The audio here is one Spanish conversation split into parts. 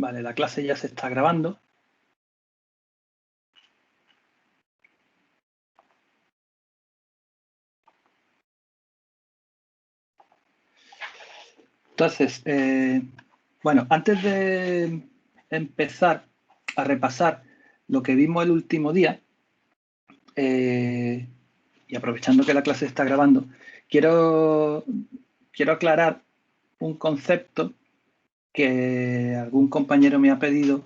Vale, la clase ya se está grabando. Entonces, bueno, antes de empezar a repasar lo que vimos el último día, y aprovechando que la clase está grabando, quiero aclarar un concepto que algún compañero me ha pedido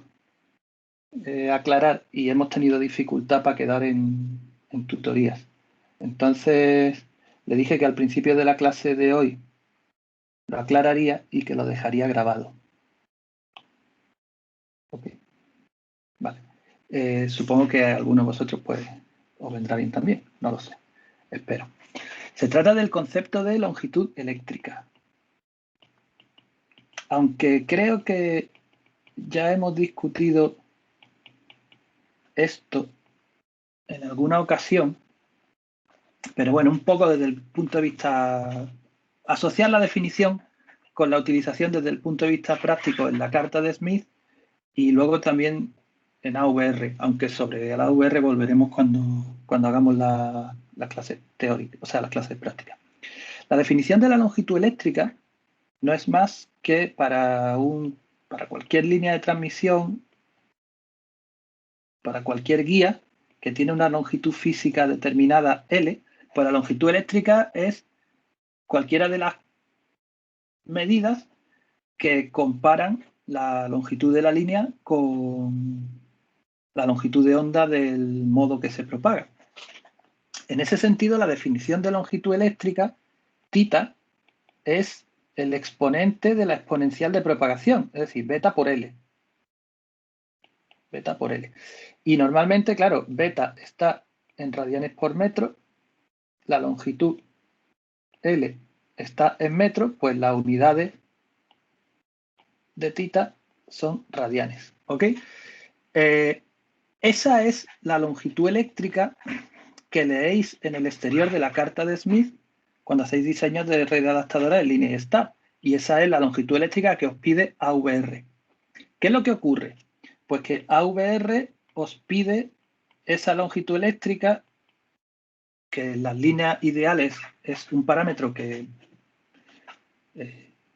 aclarar y hemos tenido dificultad para quedar en tutorías. Entonces, le dije que al principio de la clase de hoy lo aclararía y que lo dejaría grabado. Ok. Vale. Supongo que a alguno de vosotros pues, os vendrá bien también, no lo sé, espero. Se trata del concepto de longitud eléctrica. Aunque creo que ya hemos discutido esto en alguna ocasión, pero bueno, un poco desde el punto de vista, asociar la definición con la utilización desde el punto de vista práctico en la carta de Smith y luego también en AVR, aunque sobre el AVR volveremos cuando hagamos la clase teórica, o sea, las clases prácticas. La definición de la longitud eléctrica no es más que para cualquier línea de transmisión, para cualquier guía que tiene una longitud física determinada L, pues la longitud eléctrica es cualquiera de las medidas que comparan la longitud de la línea con la longitud de onda del modo que se propaga. En ese sentido, la definición de longitud eléctrica, θ, es el exponente de la exponencial de propagación, es decir, beta por L. Beta por L. Y normalmente, claro, beta está en radianes por metro, la longitud L está en metros, pues las unidades de θ son radianes. ¿Ok? Esa es la longitud eléctrica que leéis en el exterior de la carta de Smith cuando hacéis diseños de red adaptadora de línea y star. Y esa es la longitud eléctrica que os pide AVR. ¿Qué es lo que ocurre? Pues que AVR os pide esa longitud eléctrica, que en las líneas ideales es un parámetro que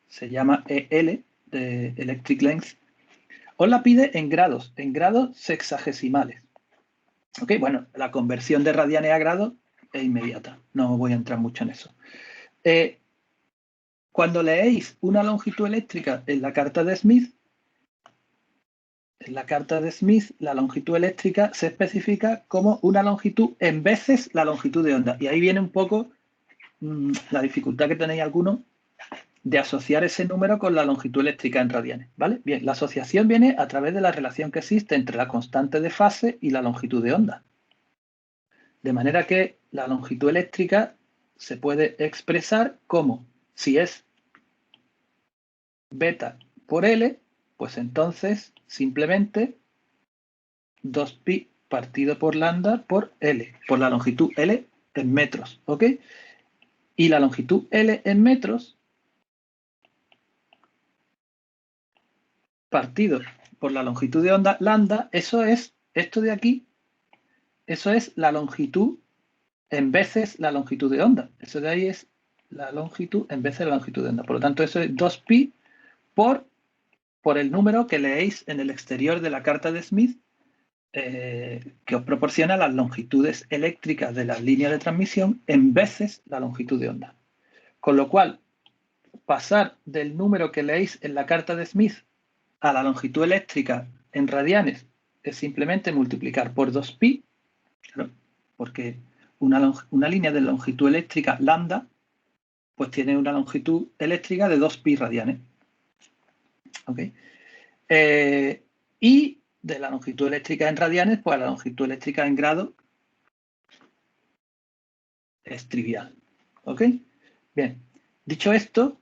se llama EL, de Electric Length, os la pide en grados sexagesimales. ¿Ok? Bueno, la conversión de radianes a grados es inmediata, no voy a entrar mucho en eso. Cuando leéis una longitud eléctrica en la carta de Smith, la longitud eléctrica se especifica como una longitud en veces la longitud de onda. Y ahí viene un poco la dificultad que tenéis algunos de asociar ese número con la longitud eléctrica en radianes, ¿vale? Bien, la asociación viene a través de la relación que existe entre la constante de fase y la longitud de onda. De manera que la longitud eléctrica se puede expresar como si es beta por L, pues entonces simplemente 2pi partido por lambda por L, por la longitud L en metros, ¿ok? Y la longitud L en metros partido por la longitud de onda lambda, eso es, esto de aquí, eso es la longitud en veces la longitud de onda. Eso de ahí es la longitud en veces la longitud de onda. Por lo tanto, eso es 2pi por el número que leéis en el exterior de la carta de Smith, que os proporciona las longitudes eléctricas de las líneas de transmisión en veces la longitud de onda. Con lo cual, pasar del número que leéis en la carta de Smith a la longitud eléctrica en radianes es simplemente multiplicar por 2pi, claro, porque una línea de longitud eléctrica lambda pues tiene una longitud eléctrica de 2pi radianes. ¿Ok? Y de la longitud eléctrica en radianes, pues la longitud eléctrica en grados es trivial. ¿Ok? Bien, dicho esto,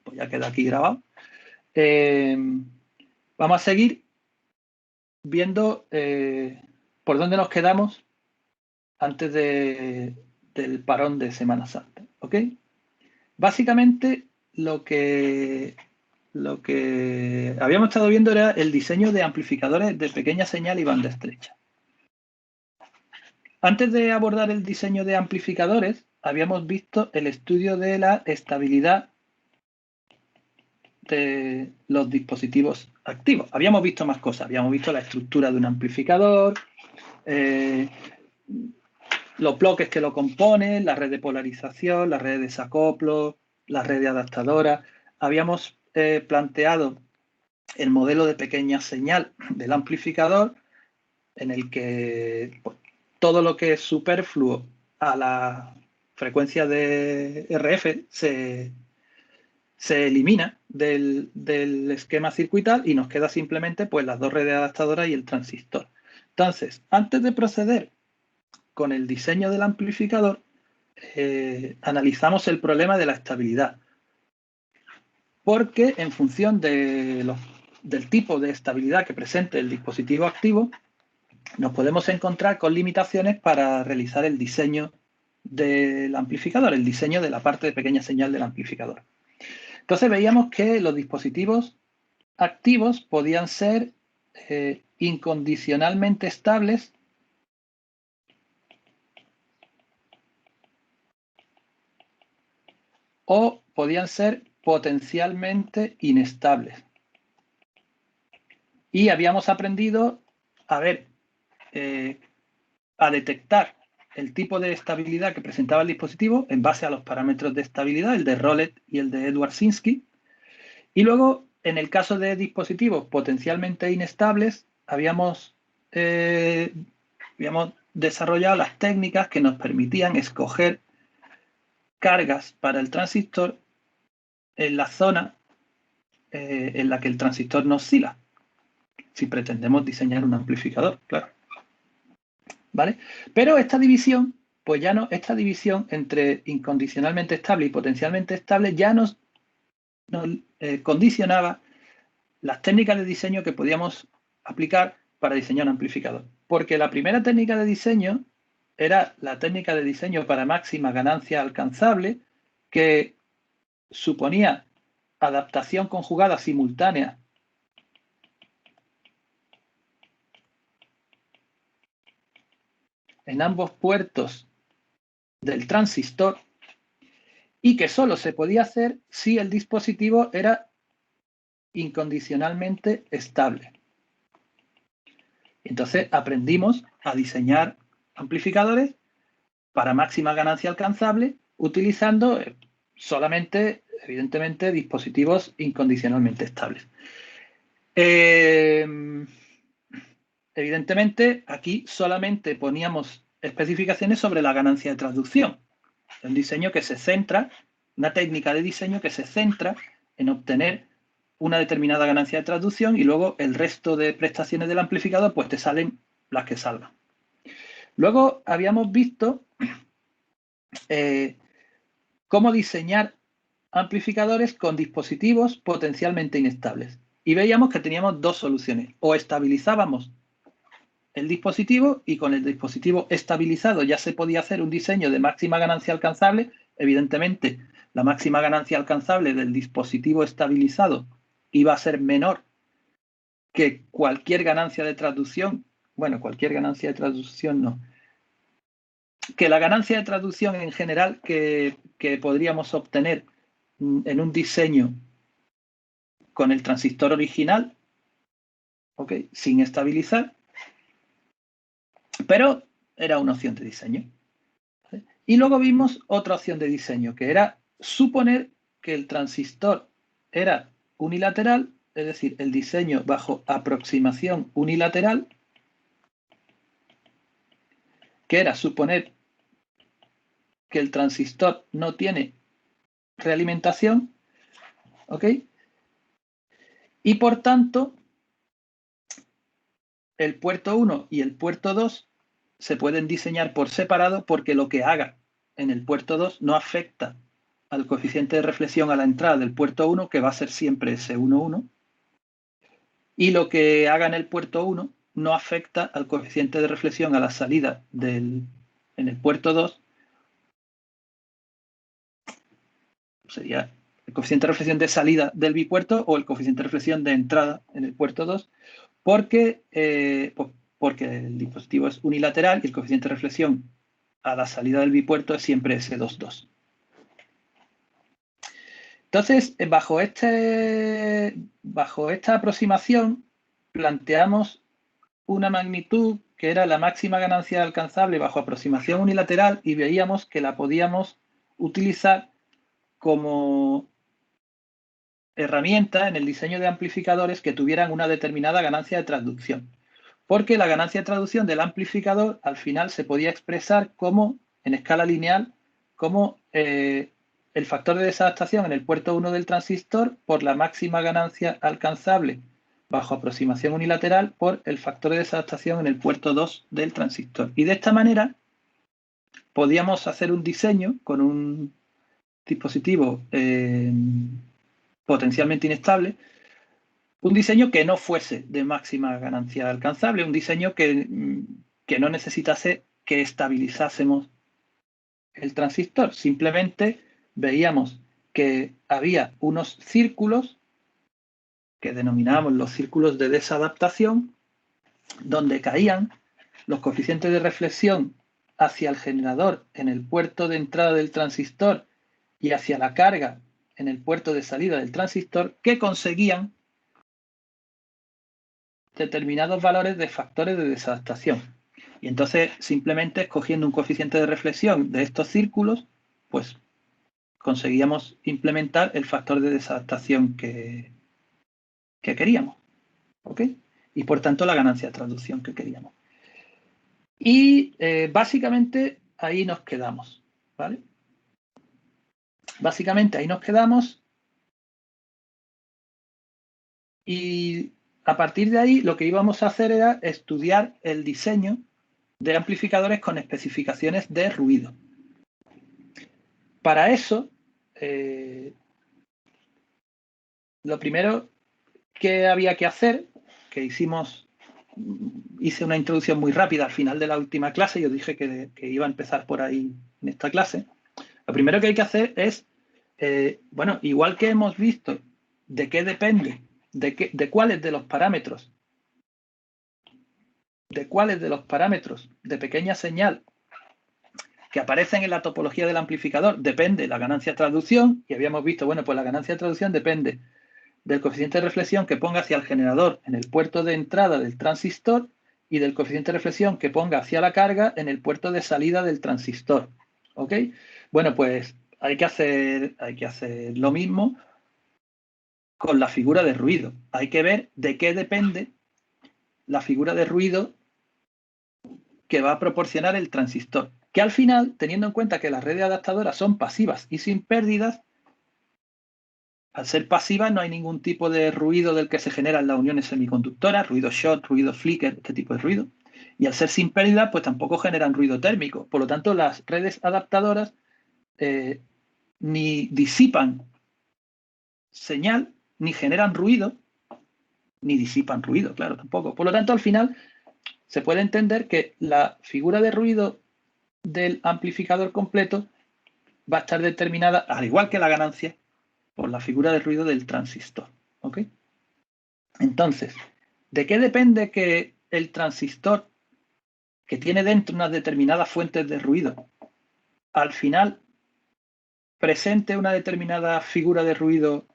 pues ya queda aquí grabado, vamos a seguir viendo por dónde nos quedamos antes del parón de Semana Santa. ¿Ok? Básicamente lo que lo que habíamos estado viendo era el diseño de amplificadores de pequeña señal y banda estrecha. Antes de abordar el diseño de amplificadores, habíamos visto el estudio de la estabilidad de los dispositivos activos. Habíamos visto más cosas. Habíamos visto la estructura de un amplificador, los bloques que lo componen, la red de polarización, la red de desacoplo, la red de adaptadora. Habíamos planteado el modelo de pequeña señal del amplificador, en el que pues, todo lo que es superfluo a la frecuencia de RF se elimina del esquema circuital y nos queda simplemente pues, las dos redes adaptadoras y el transistor. Entonces, antes de proceder con el diseño del amplificador, analizamos el problema de la estabilidad. Porque en función del tipo de estabilidad que presente el dispositivo activo, nos podemos encontrar con limitaciones para realizar el diseño del amplificador, el diseño de la parte de pequeña señal del amplificador. Entonces veíamos que los dispositivos activos podían ser incondicionalmente estables o podían ser potencialmente inestables. Y habíamos aprendido a detectar el tipo de estabilidad que presentaba el dispositivo en base a los parámetros de estabilidad, el de Rowlett y el de Edwards-Sinsky. Y luego, en el caso de dispositivos potencialmente inestables, habíamos desarrollado las técnicas que nos permitían escoger cargas para el transistor en la zona en la que el transistor no oscila, si pretendemos diseñar un amplificador, claro. ¿Vale? Pero esta división, pues ya no, esta división entre incondicionalmente estable y potencialmente estable ya nos condicionaba las técnicas de diseño que podíamos aplicar para diseñar un amplificador. Porque la primera técnica de diseño era la técnica de diseño para máxima ganancia alcanzable, que suponía adaptación conjugada simultánea en ambos puertos del transistor y que solo se podía hacer si el dispositivo era incondicionalmente estable. Entonces aprendimos a diseñar amplificadores para máxima ganancia alcanzable utilizando solamente, evidentemente, dispositivos incondicionalmente estables. Evidentemente, aquí solamente poníamos especificaciones sobre la ganancia de transducción. Un diseño que se centra, una técnica de diseño que se centra en obtener una determinada ganancia de transducción y luego el resto de prestaciones del amplificador pues te salen las que salgan. Luego habíamos visto cómo diseñar amplificadores con dispositivos potencialmente inestables. Y veíamos que teníamos dos soluciones. O estabilizábamos el dispositivo y con el dispositivo estabilizado ya se podía hacer un diseño de máxima ganancia alcanzable. Evidentemente, la máxima ganancia alcanzable del dispositivo estabilizado iba a ser menor que cualquier ganancia de transducción. Bueno, cualquier ganancia de transducción no. Que la ganancia de transducción en general que podríamos obtener en un diseño con el transistor original, ¿okay? Sin estabilizar, pero era una opción de diseño. ¿Vale? Y luego vimos otra opción de diseño, que era suponer que el transistor era unilateral, es decir, el diseño bajo aproximación unilateral, que era suponer que el transistor no tiene realimentación, ¿ok? Y por tanto, el puerto 1 y el puerto 2 se pueden diseñar por separado porque lo que haga en el puerto 2 no afecta al coeficiente de reflexión a la entrada del puerto 1, que va a ser siempre S11, y lo que haga en el puerto 1 no afecta al coeficiente de reflexión a la salida en el puerto 2. Sería el coeficiente de reflexión de salida del bipuerto o el coeficiente de reflexión de entrada en el puerto 2, porque el dispositivo es unilateral y el coeficiente de reflexión a la salida del bipuerto es siempre S22. Entonces, bajo esta aproximación, planteamos una magnitud que era la máxima ganancia alcanzable bajo aproximación unilateral y veíamos que la podíamos utilizar como herramienta en el diseño de amplificadores que tuvieran una determinada ganancia de transducción. Porque la ganancia de transducción del amplificador al final se podía expresar como, en escala lineal, como el factor de desadaptación en el puerto 1 del transistor por la máxima ganancia alcanzable bajo aproximación unilateral por el factor de desadaptación en el puerto 2 del transistor. Y de esta manera podíamos hacer un diseño con un dispositivo potencialmente inestable, un diseño que no fuese de máxima ganancia alcanzable, un diseño que no necesitase que estabilizásemos el transistor. Simplemente veíamos que había unos círculos que denominábamos los círculos de desadaptación, donde caían los coeficientes de reflexión hacia el generador en el puerto de entrada del transistor y hacia la carga en el puerto de salida del transistor, que conseguían determinados valores de factores de desadaptación. Y entonces, simplemente escogiendo un coeficiente de reflexión de estos círculos, pues conseguíamos implementar el factor de desadaptación que queríamos. ¿Ok? Y por tanto la ganancia de traducción que queríamos. Y básicamente ahí nos quedamos. ¿Vale? Básicamente ahí nos quedamos. Y a partir de ahí lo que íbamos a hacer era estudiar el diseño de amplificadores con especificaciones de ruido. Para eso, lo primero que había que hacer, que hice una introducción muy rápida al final de la última clase, yo dije que iba a empezar por ahí en esta clase. Lo primero que hay que hacer es, bueno, igual que hemos visto de qué depende, de cuáles de los parámetros de pequeña señal que aparecen en la topología del amplificador depende la ganancia de traducción, y habíamos visto, bueno, pues la ganancia de traducción depende del coeficiente de reflexión que ponga hacia el generador en el puerto de entrada del transistor y del coeficiente de reflexión que ponga hacia la carga en el puerto de salida del transistor. ¿Ok? Bueno, pues hay que hacer lo mismo con la figura de ruido. Hay que ver de qué depende la figura de ruido que va a proporcionar el transistor. Que al final, teniendo en cuenta que las redes adaptadoras son pasivas y sin pérdidas, al ser pasivas no hay ningún tipo de ruido del que se generan las uniones semiconductoras, ruido short, ruido flicker, este tipo de ruido. Y al ser sin pérdidas, pues tampoco generan ruido térmico. Por lo tanto, las redes adaptadoras ni disipan señal, ni generan ruido, ni disipan ruido, claro, tampoco. Por lo tanto, al final, se puede entender que la figura de ruido del amplificador completo va a estar determinada, al igual que la ganancia, por la figura de ruido del transistor. ¿Ok? Entonces, ¿de qué depende que el transistor, que tiene dentro unas determinadas fuentes de ruido, al final presente una determinada figura de ruido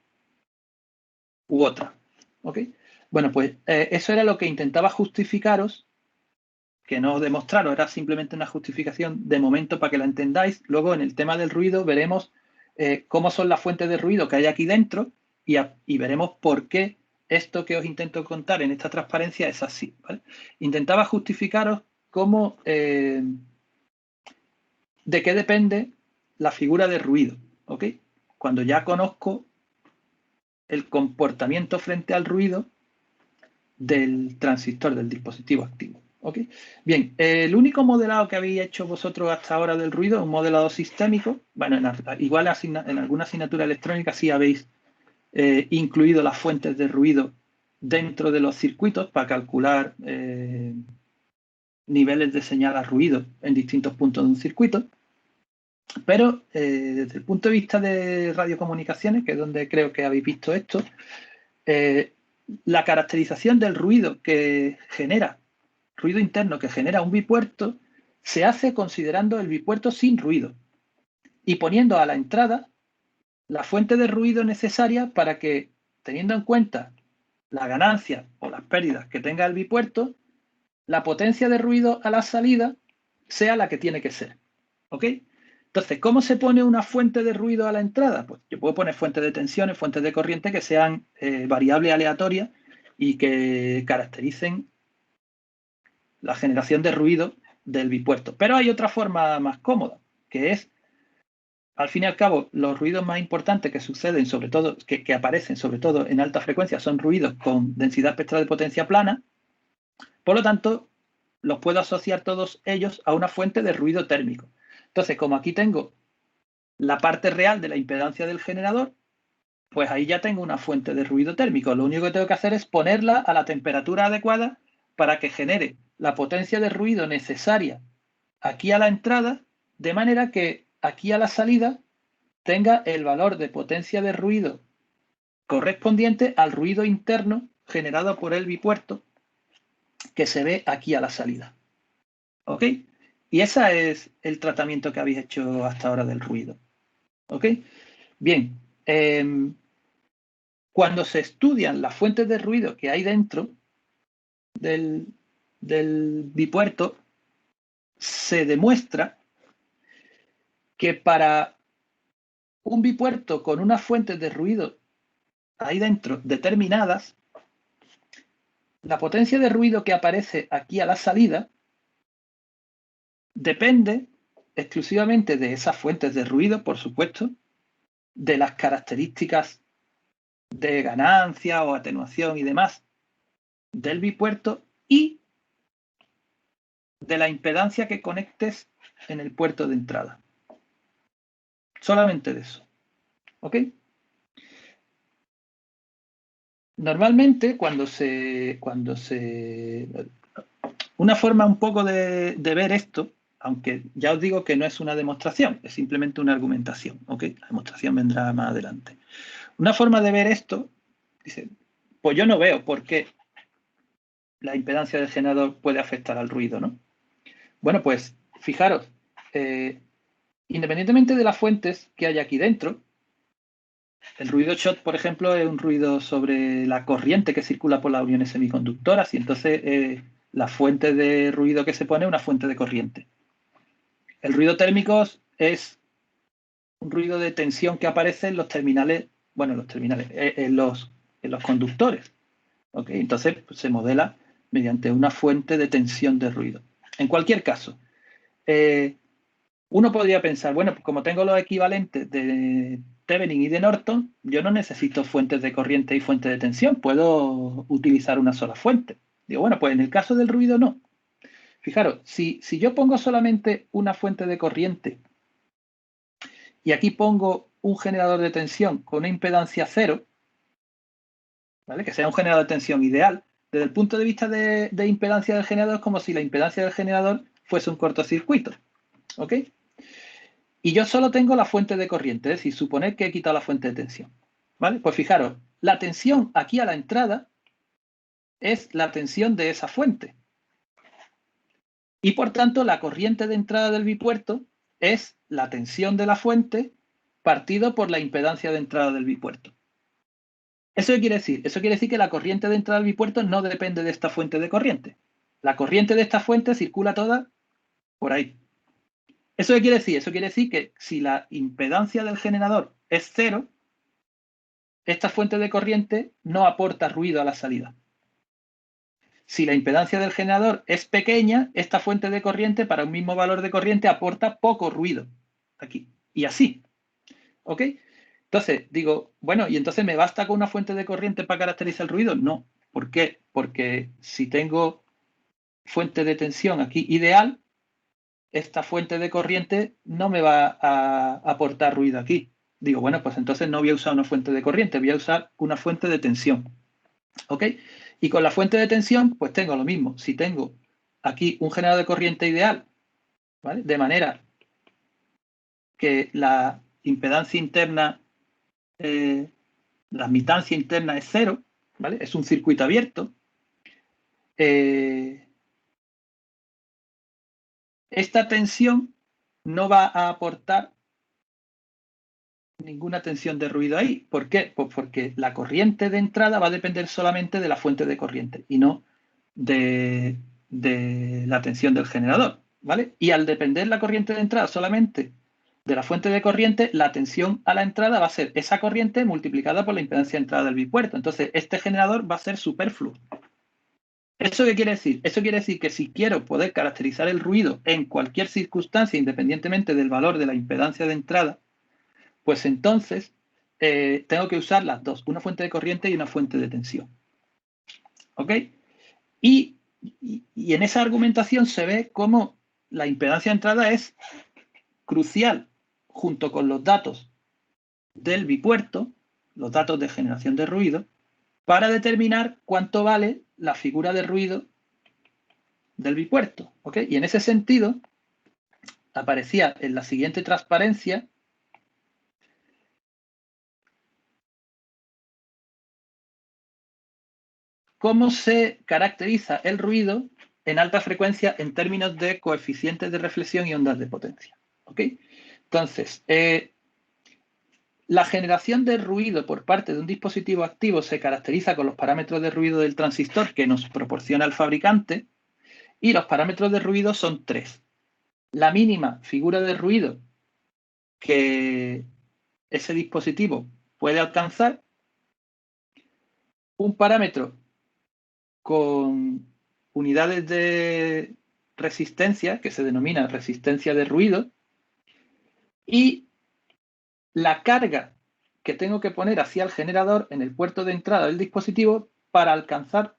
u otra? ¿Ok? Bueno, pues eso era lo que intentaba justificaros, que no demostraros, era simplemente una justificación de momento para que la entendáis. Luego, en el tema del ruido, veremos cómo son las fuentes de ruido que hay aquí dentro y veremos por qué esto que os intento contar en esta transparencia es así. ¿Vale? Intentaba justificaros cómo, de qué depende la figura de ruido. ¿Ok? Cuando ya conozco el comportamiento frente al ruido del transistor, del dispositivo activo. ¿Ok? Bien, el único modelado que habéis hecho vosotros hasta ahora del ruido es un modelado sistémico. Bueno, igual en alguna asignatura electrónica sí habéis incluido las fuentes de ruido dentro de los circuitos para calcular niveles de señal a ruido en distintos puntos de un circuito. Pero desde el punto de vista de radiocomunicaciones, que es donde creo que habéis visto esto, la caracterización del ruido que genera, ruido interno que genera un bipuerto, se hace considerando el bipuerto sin ruido y poniendo a la entrada la fuente de ruido necesaria para que, teniendo en cuenta la ganancia o las pérdidas que tenga el bipuerto, la potencia de ruido a la salida sea la que tiene que ser. ¿Ok? Entonces, ¿cómo se pone una fuente de ruido a la entrada? Pues yo puedo poner fuentes de tensiones, fuentes de corriente que sean variables aleatorias y que caractericen la generación de ruido del bipuerto. Pero hay otra forma más cómoda, que es, al fin y al cabo, los ruidos más importantes que suceden, sobre todo, que aparecen sobre todo en alta frecuencia, son ruidos con densidad espectral de potencia plana. Por lo tanto, los puedo asociar todos ellos a una fuente de ruido térmico. Entonces, como aquí tengo la parte real de la impedancia del generador, pues ahí ya tengo una fuente de ruido térmico. Lo único que tengo que hacer es ponerla a la temperatura adecuada para que genere la potencia de ruido necesaria aquí a la entrada, de manera que aquí a la salida tenga el valor de potencia de ruido correspondiente al ruido interno generado por el bipuerto que se ve aquí a la salida. ¿Ok? Y ese es el tratamiento que habéis hecho hasta ahora del ruido. ¿Ok? Bien. Cuando se estudian las fuentes de ruido que hay dentro del bipuerto, se demuestra que para un bipuerto con unas fuentes de ruido ahí dentro determinadas, la potencia de ruido que aparece aquí a la salida depende exclusivamente de esas fuentes de ruido, por supuesto, de las características de ganancia o atenuación y demás del bipuerto y de la impedancia que conectes en el puerto de entrada. Solamente de eso. ¿Ok? Normalmente una forma un poco de ver esto, aunque ya os digo que no es una demostración, es simplemente una argumentación, ¿ok? La demostración vendrá más adelante. Una forma de ver esto, dice, pues yo no veo por qué la impedancia del generador puede afectar al ruido, ¿no? Bueno, pues fijaros, independientemente de las fuentes que hay aquí dentro, el ruido shot, por ejemplo, es un ruido sobre la corriente que circula por las uniones semiconductoras y entonces la fuente de ruido que se pone es una fuente de corriente. El ruido térmico es un ruido de tensión que aparece en los terminales, bueno, en los conductores. ¿Okay? Entonces pues, se modela mediante una fuente de tensión de ruido. En cualquier caso, uno podría pensar, bueno, pues como tengo los equivalentes de Thevenin y de Norton, yo no necesito fuentes de corriente y fuentes de tensión, puedo utilizar una sola fuente. Digo, bueno, pues en el caso del ruido no. Fijaros, si yo pongo solamente una fuente de corriente y aquí pongo un generador de tensión con una impedancia cero, ¿vale? Que sea un generador de tensión ideal, desde el punto de vista de impedancia del generador es como si la impedancia del generador fuese un cortocircuito. ¿Ok? Y yo solo tengo la fuente de corriente, es decir, suponer que he quitado la fuente de tensión. ¿Vale? Pues fijaros, la tensión aquí a la entrada es la tensión de esa fuente. Y por tanto, la corriente de entrada del bipuerto es la tensión de la fuente partido por la impedancia de entrada del bipuerto. ¿Eso qué quiere decir? Eso quiere decir que la corriente de entrada del bipuerto no depende de esta fuente de corriente. La corriente de esta fuente circula toda por ahí. ¿Eso qué quiere decir? Eso quiere decir que si la impedancia del generador es cero, esta fuente de corriente no aporta ruido a la salida. Si la impedancia del generador es pequeña, esta fuente de corriente para un mismo valor de corriente aporta poco ruido aquí. Y así. ¿Ok? Entonces, digo, bueno, ¿y entonces me basta con una fuente de corriente para caracterizar el ruido? No. ¿Por qué? Porque si tengo fuente de tensión aquí ideal, esta fuente de corriente no me va a aportar ruido aquí. Digo, bueno, pues entonces no voy a usar una fuente de corriente, voy a usar una fuente de tensión. ¿Ok? Y con la fuente de tensión, pues tengo lo mismo. Si tengo aquí un generador de corriente ideal, ¿vale? De manera que la impedancia interna, la admitancia interna es 0, ¿vale? Es un circuito abierto. Esta tensión no va a aportar ninguna tensión de ruido ahí. ¿Por qué? Pues porque la corriente de entrada va a depender solamente de la fuente de corriente y no de la tensión del generador, ¿vale? Y al depender la corriente de entrada solamente de la fuente de corriente, la tensión a la entrada va a ser esa corriente multiplicada por la impedancia de entrada del bipuerto. Entonces, este generador va a ser superfluo. ¿Eso qué quiere decir? Eso quiere decir que si quiero poder caracterizar el ruido en cualquier circunstancia, independientemente del valor de la impedancia de entrada, pues entonces tengo que usar las dos, una fuente de corriente y una fuente de tensión. ¿Ok? Y en esa argumentación se ve cómo la impedancia de entrada es crucial junto con los datos del bipuerto, los datos de generación de ruido, para determinar cuánto vale la figura de ruido del bipuerto. ¿Ok? Y en ese sentido aparecía en la siguiente transparencia cómo se caracteriza el ruido en alta frecuencia en términos de coeficientes de reflexión y ondas de potencia. ¿Ok? Entonces, la generación de ruido por parte de un dispositivo activo se caracteriza con los parámetros de ruido del transistor que nos proporciona el fabricante, y los parámetros de ruido son 3. La mínima figura de ruido que ese dispositivo puede alcanzar, un parámetro con unidades de resistencia, que se denomina resistencia de ruido, y la carga que tengo que poner hacia el generador en el puerto de entrada del dispositivo para alcanzar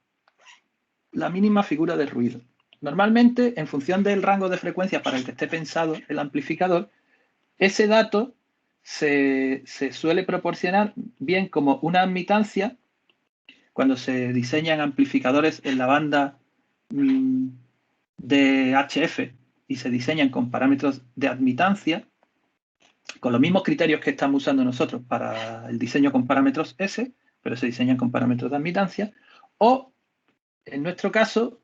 la mínima figura de ruido. Normalmente, en función del rango de frecuencia para el que esté pensado el amplificador, ese dato se suele proporcionar bien como una admitancia cuando se diseñan amplificadores en la banda de HF y se diseñan con parámetros de admitancia, con los mismos criterios que estamos usando nosotros para el diseño con parámetros S, pero se diseñan con parámetros de admitancia, o en nuestro caso,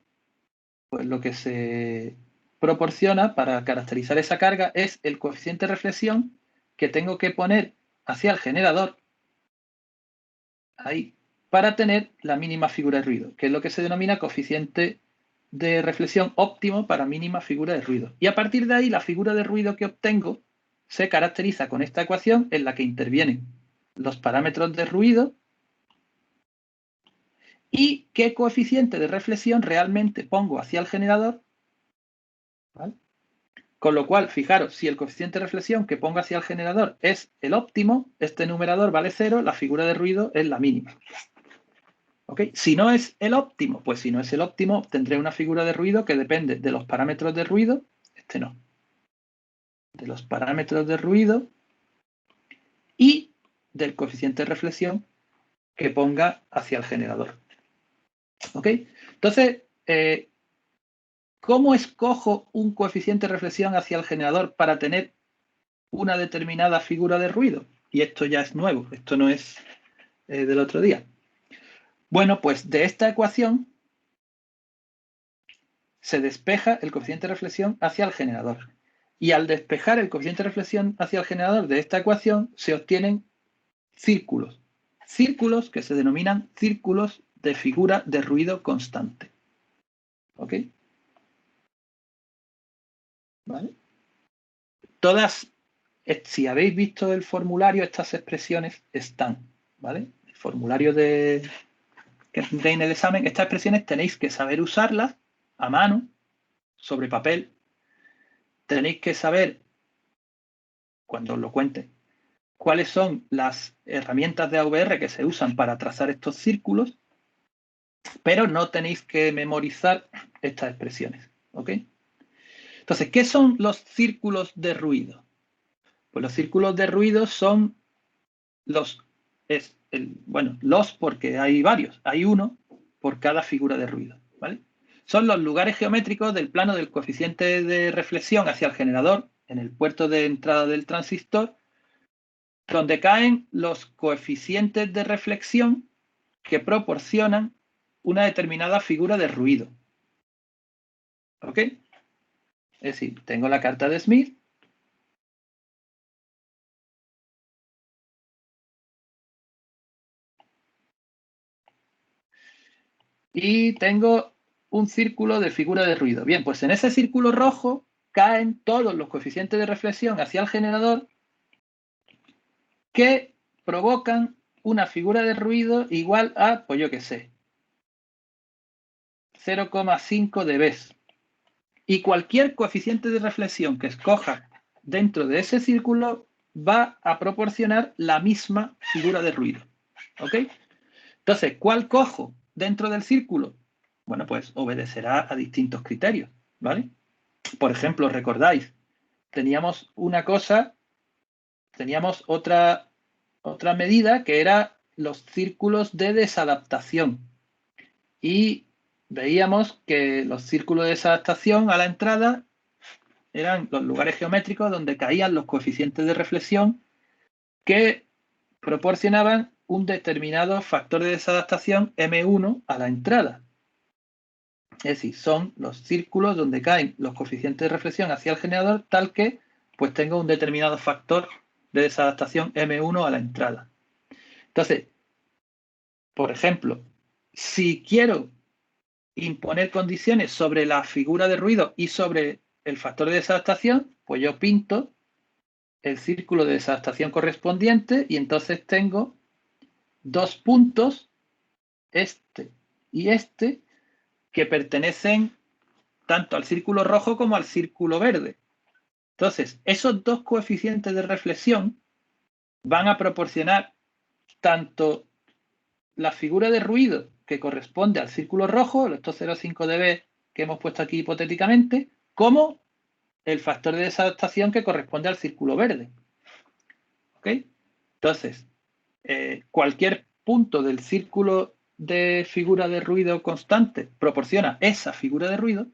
pues lo que se proporciona para caracterizar esa carga es el coeficiente de reflexión que tengo que poner hacia el generador, ahí, para tener la mínima figura de ruido, que es lo que se denomina coeficiente de reflexión óptimo para mínima figura de ruido. Y a partir de ahí, la figura de ruido que obtengo se caracteriza con esta ecuación en la que intervienen los parámetros de ruido y qué coeficiente de reflexión realmente pongo hacia el generador, ¿vale? Con lo cual, fijaros, si el coeficiente de reflexión que pongo hacia el generador es el óptimo, este numerador vale 0, la figura de ruido es la mínima. ¿Okay? Si no es el óptimo, pues si no es el óptimo, tendré una figura de ruido que depende de los parámetros de ruido, este no, de los parámetros de ruido y del coeficiente de reflexión que ponga hacia el generador. ¿Ok? Entonces, ¿cómo escojo un coeficiente de reflexión hacia el generador para tener una determinada figura de ruido? Y esto ya es nuevo, esto no es del otro día. Bueno, pues de esta ecuación se despeja el coeficiente de reflexión hacia el generador. Y al despejar el coeficiente de reflexión hacia el generador de esta ecuación, se obtienen círculos. Círculos que se denominan círculos de figura de ruido constante. ¿Ok? ¿Vale? Todas, si habéis visto el formulario, estas expresiones están, ¿vale? El formulario que tendréis en el examen, estas expresiones tenéis que saber usarlas a mano, sobre papel. Tenéis que saber, cuando os lo cuente, cuáles son las herramientas de AVR que se usan para trazar estos círculos, pero no tenéis que memorizar estas expresiones. ¿Ok? Entonces, ¿qué son los círculos de ruido? Pues los círculos de ruido son los porque hay varios, hay uno por cada figura de ruido, ¿vale? Son los lugares geométricos del plano del coeficiente de reflexión hacia el generador, en el puerto de entrada del transistor, donde caen los coeficientes de reflexión que proporcionan una determinada figura de ruido. ¿Ok? Es decir, tengo la carta de Smith. Y tengo un círculo de figura de ruido. Bien, pues en ese círculo rojo caen todos los coeficientes de reflexión hacia el generador que provocan una figura de ruido igual a, pues yo qué sé, 0,5 dB. Y cualquier coeficiente de reflexión que escoja dentro de ese círculo va a proporcionar la misma figura de ruido. ¿Ok? Entonces, ¿cuál cojo dentro del círculo? Bueno, pues obedecerá a distintos criterios, ¿vale? Por ejemplo, recordáis, teníamos otra medida que era los círculos de desadaptación. Y veíamos que los círculos de desadaptación a la entrada eran los lugares geométricos donde caían los coeficientes de reflexión que proporcionaban un determinado factor de desadaptación M1 a la entrada. Es decir, son los círculos donde caen los coeficientes de reflexión hacia el generador tal que pues tengo un determinado factor de desadaptación M1 a la entrada. Entonces, por ejemplo, si quiero imponer condiciones sobre la figura de ruido y sobre el factor de desadaptación, pues yo pinto el círculo de desadaptación correspondiente y entonces tengo dos puntos, este y este, que pertenecen tanto al círculo rojo como al círculo verde. Entonces, esos dos coeficientes de reflexión van a proporcionar tanto la figura de ruido que corresponde al círculo rojo, estos 0,5 dB que hemos puesto aquí hipotéticamente, como el factor de desadaptación que corresponde al círculo verde. ¿Ok? Entonces, cualquier punto del círculo de figura de ruido constante proporciona esa figura de ruido.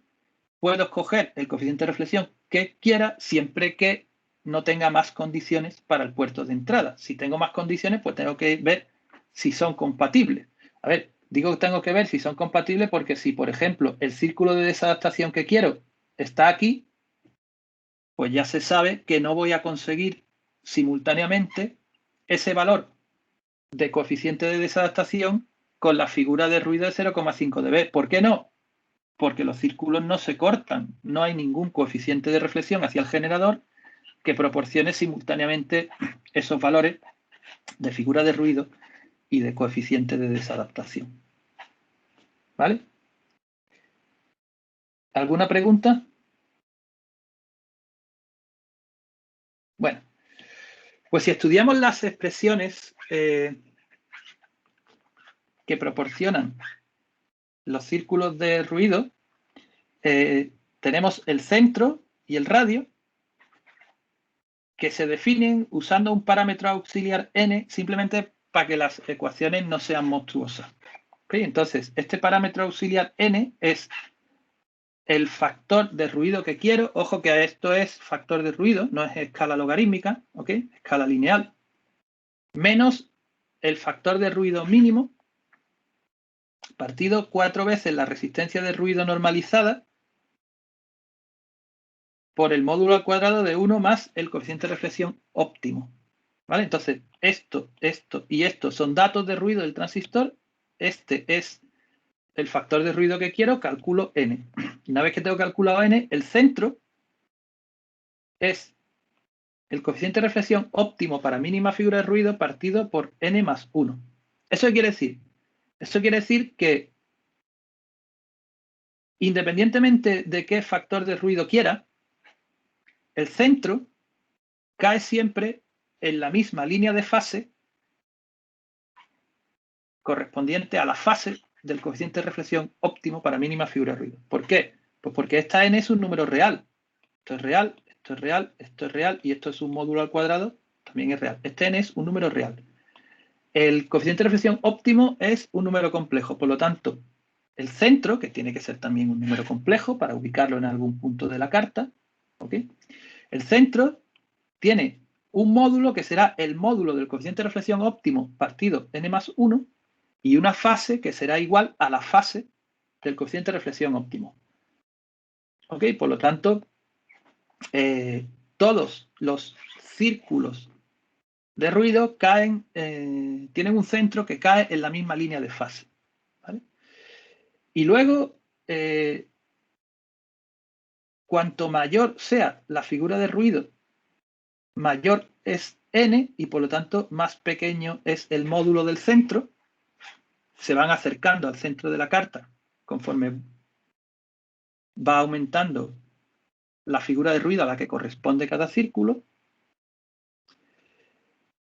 Puedo escoger el coeficiente de reflexión que quiera siempre que no tenga más condiciones para el puerto de entrada. Si tengo más condiciones, pues tengo que ver si son compatibles. A ver, digo que tengo que ver si son compatibles porque si, por ejemplo, el círculo de desadaptación que quiero está aquí, pues ya se sabe que no voy a conseguir simultáneamente ese valor de coeficiente de desadaptación con la figura de ruido de 0,5 dB. ¿Por qué no? Porque los círculos no se cortan, no hay ningún coeficiente de reflexión hacia el generador que proporcione simultáneamente esos valores de figura de ruido y de coeficiente de desadaptación. ¿Vale? ¿Alguna pregunta? Bueno, pues si estudiamos las expresiones que proporcionan los círculos de ruido, tenemos el centro y el radio, que se definen usando un parámetro auxiliar n simplemente para que las ecuaciones no sean monstruosas. ¿Okay? Entonces, este parámetro auxiliar n es el factor de ruido que quiero. Ojo que esto es factor de ruido, no es escala logarítmica, ¿ok? Escala lineal, menos el factor de ruido mínimo partido 4 veces la resistencia de ruido normalizada por el módulo al cuadrado de 1 más el coeficiente de reflexión óptimo. ¿Vale? Entonces, esto y esto son datos de ruido del transistor. Este es el factor de ruido que quiero, calculo n. Una vez que tengo calculado n, el centro es el coeficiente de reflexión óptimo para mínima figura de ruido partido por n más 1. ¿Eso qué quiere decir? Eso quiere decir que independientemente de qué factor de ruido quiera, el centro cae siempre en la misma línea de fase correspondiente a la fase del coeficiente de reflexión óptimo para mínima figura de ruido. ¿Por qué? Pues porque esta n es un número real. Esto es real, esto es real, esto es real y esto es un módulo al cuadrado, también es real. Este n es un número real. El coeficiente de reflexión óptimo es un número complejo, por lo tanto, el centro, que tiene que ser también un número complejo para ubicarlo en algún punto de la carta, ¿ok? El centro tiene un módulo que será el módulo del coeficiente de reflexión óptimo partido n+1 y una fase que será igual a la fase del coeficiente de reflexión óptimo. ¿Ok? Por lo tanto, todos los círculos de ruido caen, tienen un centro que cae en la misma línea de fase. ¿Vale? Y luego, cuanto mayor sea la figura de ruido, mayor es n y por lo tanto más pequeño es el módulo del centro. Se van acercando al centro de la carta conforme va aumentando la figura de ruido a la que corresponde cada círculo.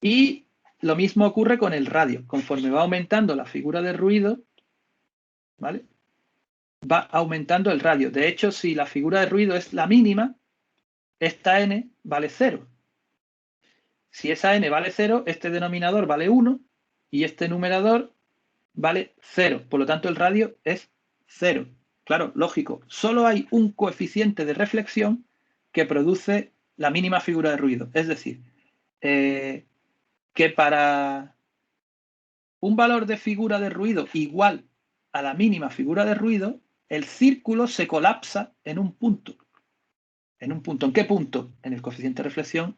Y lo mismo ocurre con el radio. Conforme va aumentando la figura de ruido, ¿vale?, va aumentando el radio. De hecho, si la figura de ruido es la mínima, esta n vale 0. Si esa n vale 0, este denominador vale 1 y este numerador vale 0. Por lo tanto, el radio es 0. Claro, lógico. Solo hay un coeficiente de reflexión que produce la mínima figura de ruido. Es decir, que para un valor de figura de ruido igual a la mínima figura de ruido, el círculo se colapsa en un punto. ¿En un punto? ¿En qué punto? En el coeficiente de reflexión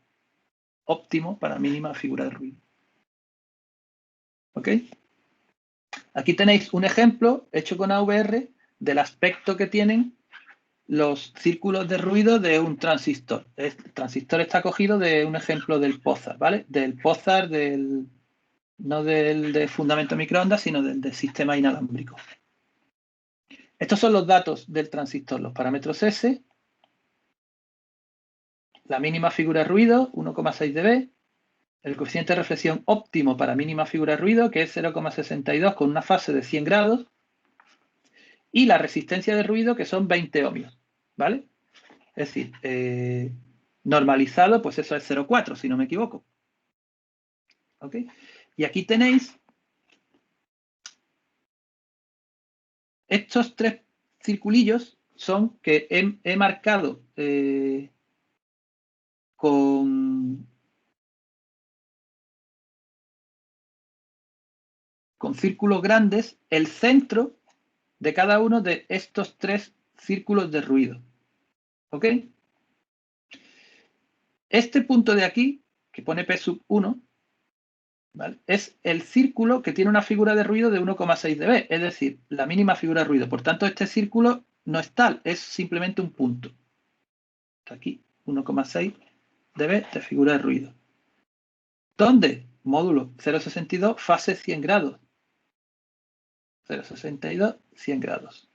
óptimo para mínima figura de ruido. ¿Ok? Aquí tenéis un ejemplo hecho con AVR del aspecto que tienen los círculos de ruido de un transistor. El transistor está cogido de un ejemplo del Pozar, ¿vale? Del Pozar, no del de fundamento microondas, sino del sistema inalámbrico. Estos son los datos del transistor, los parámetros S, la mínima figura de ruido, 1,6 dB, el coeficiente de reflexión óptimo para mínima figura de ruido, que es 0,62 con una fase de 100 grados, y la resistencia de ruido, que son 20 ohmios, ¿vale? Es decir, normalizado, pues eso es 0,4, si no me equivoco. ¿Ok? Y aquí tenéis estos tres circulillos, son que he marcado con círculos grandes el centro de cada uno de estos tres círculos de ruido. ¿Ok? Este punto de aquí, que pone P sub 1, ¿vale?, es el círculo que tiene una figura de ruido de 1,6 dB, es decir, la mínima figura de ruido. Por tanto, este círculo no es tal, es simplemente un punto. Aquí, 1,6 dB de figura de ruido. ¿Dónde? Módulo 0,62, fase 100 grados. 0,62, 100 grados.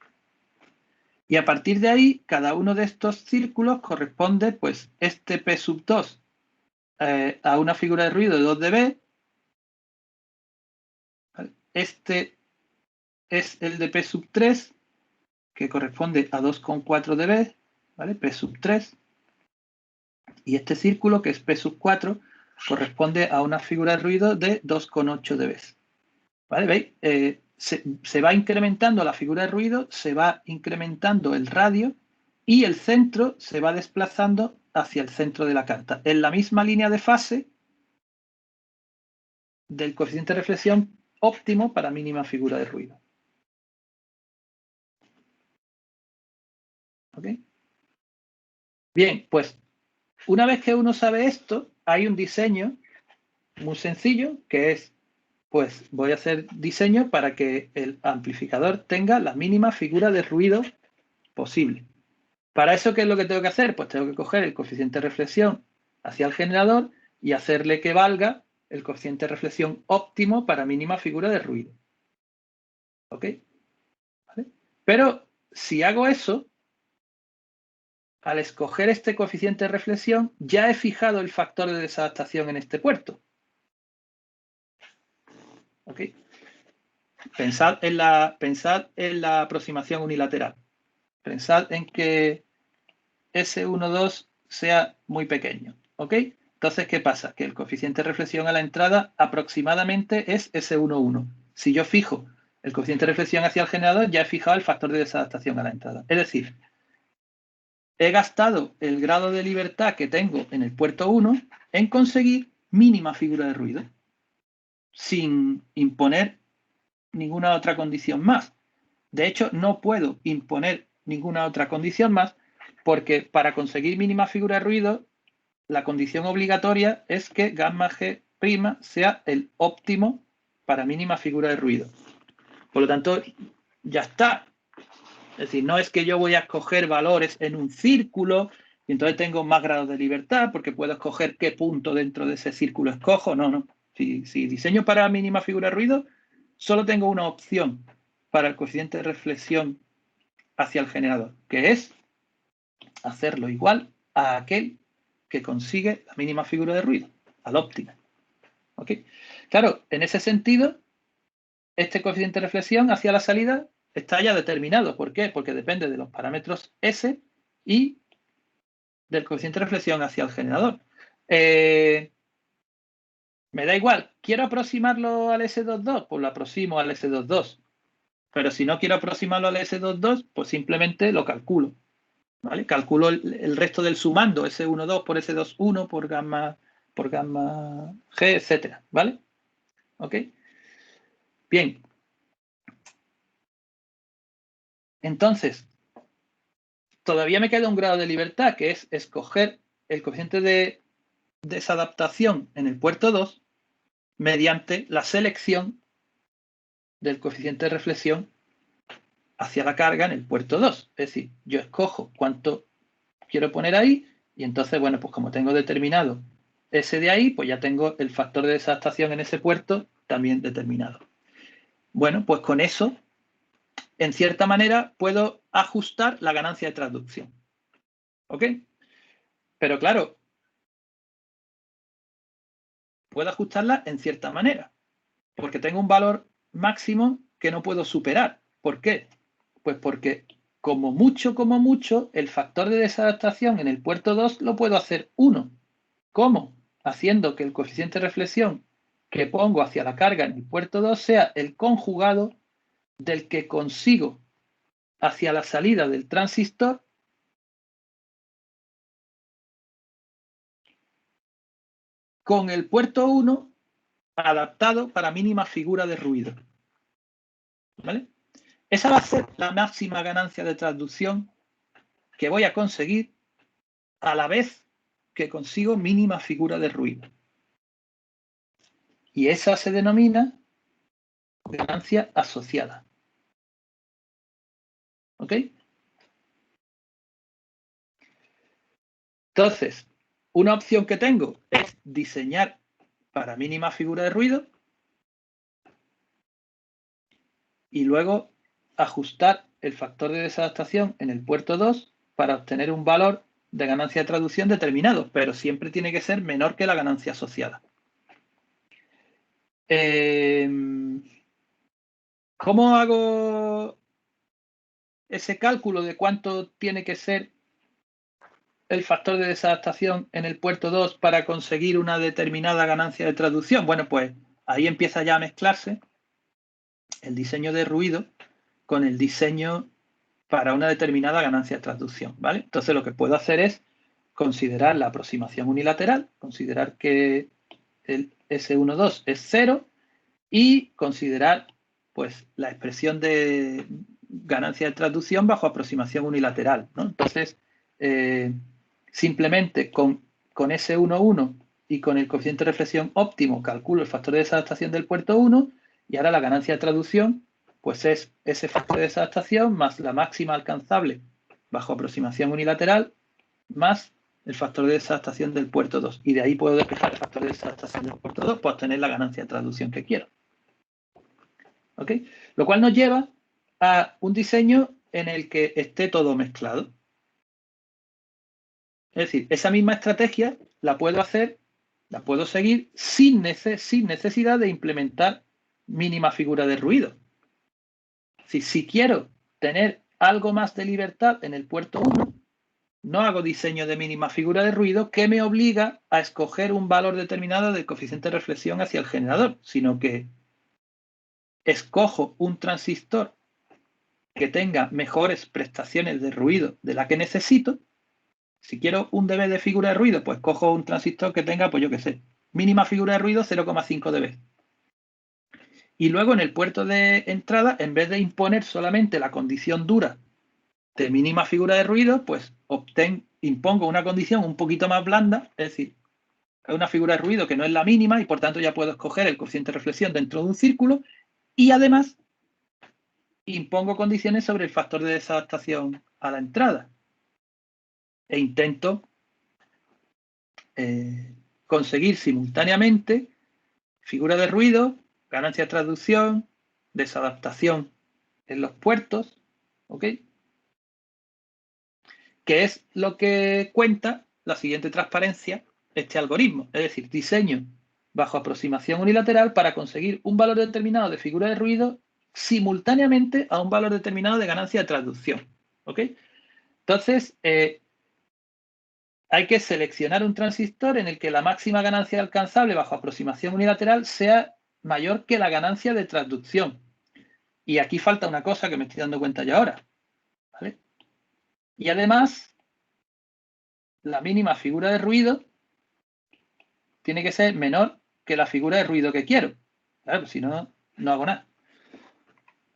Y a partir de ahí, cada uno de estos círculos corresponde, pues, este P sub 2 a una figura de ruido de 2 dB. ¿Vale? Este es el de P sub 3, que corresponde a 2,4 dB, ¿vale? P sub 3. Y este círculo, que es P sub 4, corresponde a una figura de ruido de 2,8 dB. ¿Vale? ¿Veis? Se va incrementando la figura de ruido, se va incrementando el radio y el centro se va desplazando hacia el centro de la carta, en la misma línea de fase del coeficiente de reflexión óptimo para mínima figura de ruido. ¿Ok? Bien, pues una vez que uno sabe esto, hay un diseño muy sencillo que es, pues voy a hacer diseño para que el amplificador tenga la mínima figura de ruido posible. Para eso, ¿qué es lo que tengo que hacer? Pues tengo que coger el coeficiente de reflexión hacia el generador y hacerle que valga el coeficiente de reflexión óptimo para mínima figura de ruido. ¿Ok? ¿Vale? Pero si hago eso, al escoger este coeficiente de reflexión, ya he fijado el factor de desadaptación en este puerto. ¿Ok? Pensad en la aproximación unilateral. Pensad en que S12 sea muy pequeño. ¿Ok? Entonces, ¿qué pasa? Que el coeficiente de reflexión a la entrada aproximadamente es S11. Si yo fijo el coeficiente de reflexión hacia el generador, ya he fijado el factor de desadaptación a la entrada. Es decir, he gastado el grado de libertad que tengo en el puerto 1 en conseguir mínima figura de ruido, sin imponer ninguna otra condición más. De hecho, no puedo imponer ninguna otra condición más, porque para conseguir mínima figura de ruido, la condición obligatoria es que gamma G' sea el óptimo para mínima figura de ruido. Por lo tanto, ya está. Es decir, no es que yo voy a escoger valores en un círculo y entonces tengo más grados de libertad porque puedo escoger qué punto dentro de ese círculo escojo. No, no. Si diseño para mínima figura de ruido, solo tengo una opción para el coeficiente de reflexión hacia el generador, que es hacerlo igual a aquel que consigue la mínima figura de ruido, al óptimo. ¿Ok? Claro, en ese sentido, este coeficiente de reflexión hacia la salida está ya determinado. ¿Por qué? Porque depende de los parámetros S y del coeficiente de reflexión hacia el generador. Me da igual. ¿Quiero aproximarlo al S22? Pues lo aproximo al S22. Pero si no quiero aproximarlo al S22, pues simplemente lo calculo. ¿Vale? Calculo el resto del sumando, S12 por S21 por gamma G, etcétera. ¿Vale? ¿Ok? Bien. Entonces, todavía me queda un grado de libertad, que es escoger el coeficiente de desadaptación en el puerto 2 mediante la selección del coeficiente de reflexión hacia la carga en el puerto 2. Es decir, yo escojo cuánto quiero poner ahí y entonces, bueno, pues como tengo determinado ese de ahí, pues ya tengo el factor de desadaptación en ese puerto también determinado. Bueno, pues con eso, en cierta manera, puedo ajustar la ganancia de transducción. ¿Ok? Pero claro, puedo ajustarla en cierta manera, porque tengo un valor máximo que no puedo superar. ¿Por qué? Pues porque como mucho, el factor de desadaptación en el puerto 2 lo puedo hacer 1. ¿Cómo? Haciendo que el coeficiente de reflexión que pongo hacia la carga en el puerto 2 sea el conjugado del que consigo hacia la salida del transistor con el puerto 1 adaptado para mínima figura de ruido. ¿Vale? Esa va a ser la máxima ganancia de transducción que voy a conseguir a la vez que consigo mínima figura de ruido. Y esa se denomina ganancia asociada. ¿Ok? Entonces, una opción que tengo es diseñar para mínima figura de ruido y luego ajustar el factor de desadaptación en el puerto 2 para obtener un valor de ganancia de traducción determinado, pero siempre tiene que ser menor que la ganancia asociada. ¿Cómo hago ese cálculo de cuánto tiene que ser el factor de desadaptación en el puerto 2 para conseguir una determinada ganancia de traducción? Bueno, pues ahí empieza ya a mezclarse el diseño de ruido con el diseño para una determinada ganancia de transducción, ¿vale? Entonces lo que puedo hacer es considerar la aproximación unilateral, considerar que el S12 es 0 y considerar pues la expresión de ganancia de transducción bajo aproximación unilateral, ¿no? Entonces, simplemente con S11 y con el coeficiente de reflexión óptimo calculo el factor de desadaptación del puerto 1 y ahora la ganancia de traducción pues es ese factor de desadaptación más la máxima alcanzable bajo aproximación unilateral más el factor de desadaptación del puerto 2. Y de ahí puedo despejar el factor de desadaptación del puerto 2 para obtener la ganancia de traducción que quiero. ¿Ok? Lo cual nos lleva a un diseño en el que esté todo mezclado. Es decir, esa misma estrategia la puedo hacer, la puedo seguir sin necesidad de implementar mínima figura de ruido. Si quiero tener algo más de libertad en el puerto 1, no hago diseño de mínima figura de ruido que me obliga a escoger un valor determinado del coeficiente de reflexión hacia el generador, sino que escojo un transistor que tenga mejores prestaciones de ruido de la que necesito Si quiero 1 dB de figura de ruido, pues cojo un transistor que tenga, pues yo qué sé, mínima figura de ruido 0,5 dB. Y luego en el puerto de entrada, en vez de imponer solamente la condición dura de mínima figura de ruido, pues impongo una condición un poquito más blanda, es decir, una figura de ruido que no es la mínima y por tanto ya puedo escoger el cociente de reflexión dentro de un círculo y además impongo condiciones sobre el factor de desadaptación a la entrada e intento conseguir simultáneamente figura de ruido, ganancia de traducción, desadaptación en los puertos, ¿ok? Que es lo que cuenta la siguiente transparencia, este algoritmo, es decir, diseño bajo aproximación unilateral para conseguir un valor determinado de figura de ruido simultáneamente a un valor determinado de ganancia de traducción, ¿ok? Entonces, hay que seleccionar un transistor en el que la máxima ganancia alcanzable bajo aproximación unilateral sea mayor que la ganancia de transducción. Y aquí falta una cosa que me estoy dando cuenta ya ahora, ¿vale? Y además, la mínima figura de ruido tiene que ser menor que la figura de ruido que quiero. Claro, pues si no, no hago nada.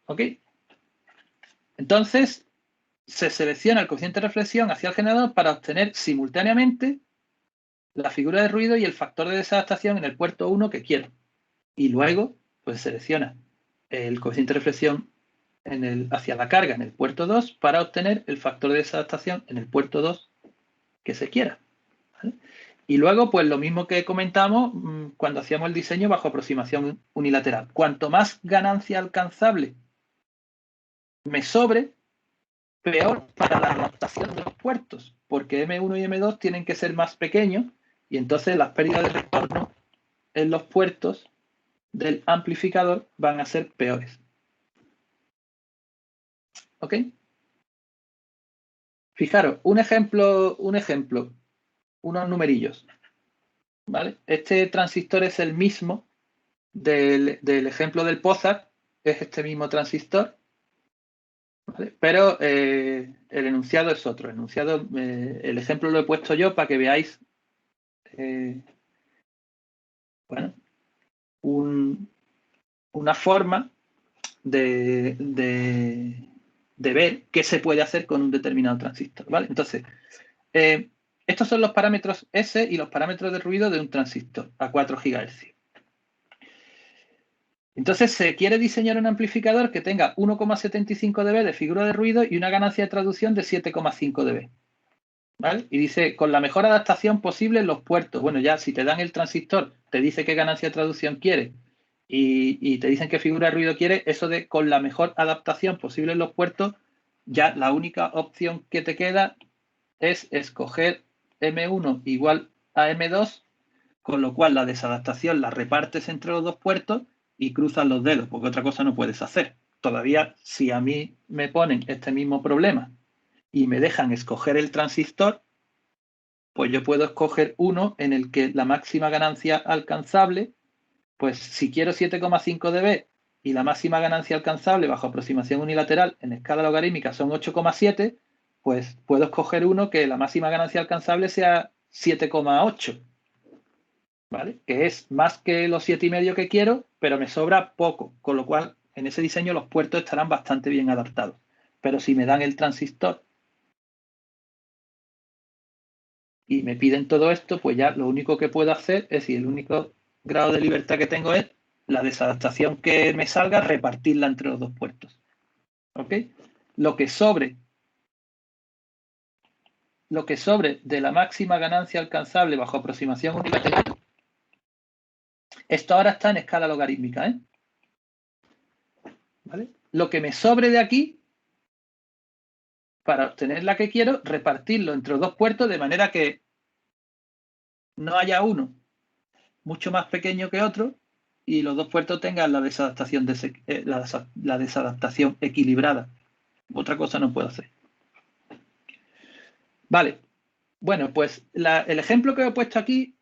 ¿Ok? Entonces, se selecciona el cociente de reflexión hacia el generador para obtener simultáneamente la figura de ruido y el factor de desadaptación en el puerto 1 que quiero. Y luego, pues selecciona el cociente de reflexión hacia la carga en el puerto 2 para obtener el factor de desadaptación en el puerto 2 que se quiera. ¿Vale? Y luego, pues lo mismo que comentamos cuando hacíamos el diseño bajo aproximación unilateral. Cuanto más ganancia alcanzable me sobre, peor para la adaptación de los puertos, porque M1 y M2 tienen que ser más pequeños y entonces las pérdidas de retorno en los puertos del amplificador van a ser peores. ¿Ok? Fijaros, un ejemplo, unos numerillos. ¿Vale? Este transistor es el mismo del ejemplo del Pozar, es este mismo transistor, ¿vale? Pero el enunciado es otro. El ejemplo lo he puesto yo para que veáis bueno, una forma de ver qué se puede hacer con un determinado transistor. ¿Vale? Entonces, estos son los parámetros S y los parámetros de ruido de un transistor a 4 GHz. Entonces se quiere diseñar un amplificador que tenga 1,75 dB de figura de ruido y una ganancia de traducción de 7,5 dB. ¿Vale? Y dice, con la mejor adaptación posible en los puertos. Bueno, ya si te dan el transistor, te dice qué ganancia de traducción quiere y te dicen qué figura de ruido quiere, eso de con la mejor adaptación posible en los puertos, ya la única opción que te queda es escoger M1 igual a M2, con lo cual la desadaptación la repartes entre los dos puertos y cruzas los dedos, porque otra cosa no puedes hacer. Todavía, si a mí me ponen este mismo problema y me dejan escoger el transistor, pues yo puedo escoger uno en el que la máxima ganancia alcanzable, pues si quiero 7,5 dB y la máxima ganancia alcanzable bajo aproximación unilateral en escala logarítmica son 8,7, pues puedo escoger uno que la máxima ganancia alcanzable sea 7,8. ¿Vale? Que es más que los 7,5 que quiero, pero me sobra poco, con lo cual en ese diseño los puertos estarán bastante bien adaptados. Pero si me dan el transistor y me piden todo esto, pues ya lo único que puedo hacer es, decir, el único grado de libertad que tengo es la desadaptación que me salga, repartirla entre los dos puertos. ¿Ok? Lo que sobre de la máxima ganancia alcanzable bajo aproximación unilateral, esto ahora está en escala logarítmica, ¿eh? ¿Vale? Lo que me sobre de aquí, para obtener la que quiero, repartirlo entre los dos puertos de manera que no haya uno mucho más pequeño que otro y los dos puertos tengan la desadaptación, la desadaptación equilibrada. Otra cosa no puedo hacer. Vale. Bueno, pues el ejemplo que he puesto aquí,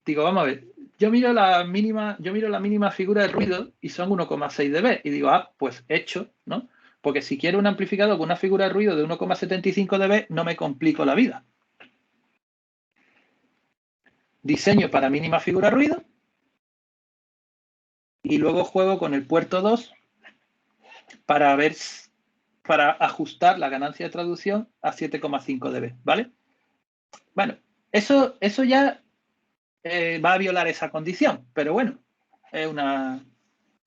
digo, vamos a ver, yo miro la mínima figura de ruido y son 1,6 dB y digo, pues hecho, ¿no? Porque si quiero un amplificador con una figura de ruido de 1,75 dB, no me complico la vida. Diseño para mínima figura de ruido y luego juego con el puerto 2 para ajustar la ganancia de traducción a 7,5 dB, ¿vale? Bueno, eso ya va a violar esa condición, pero bueno, es una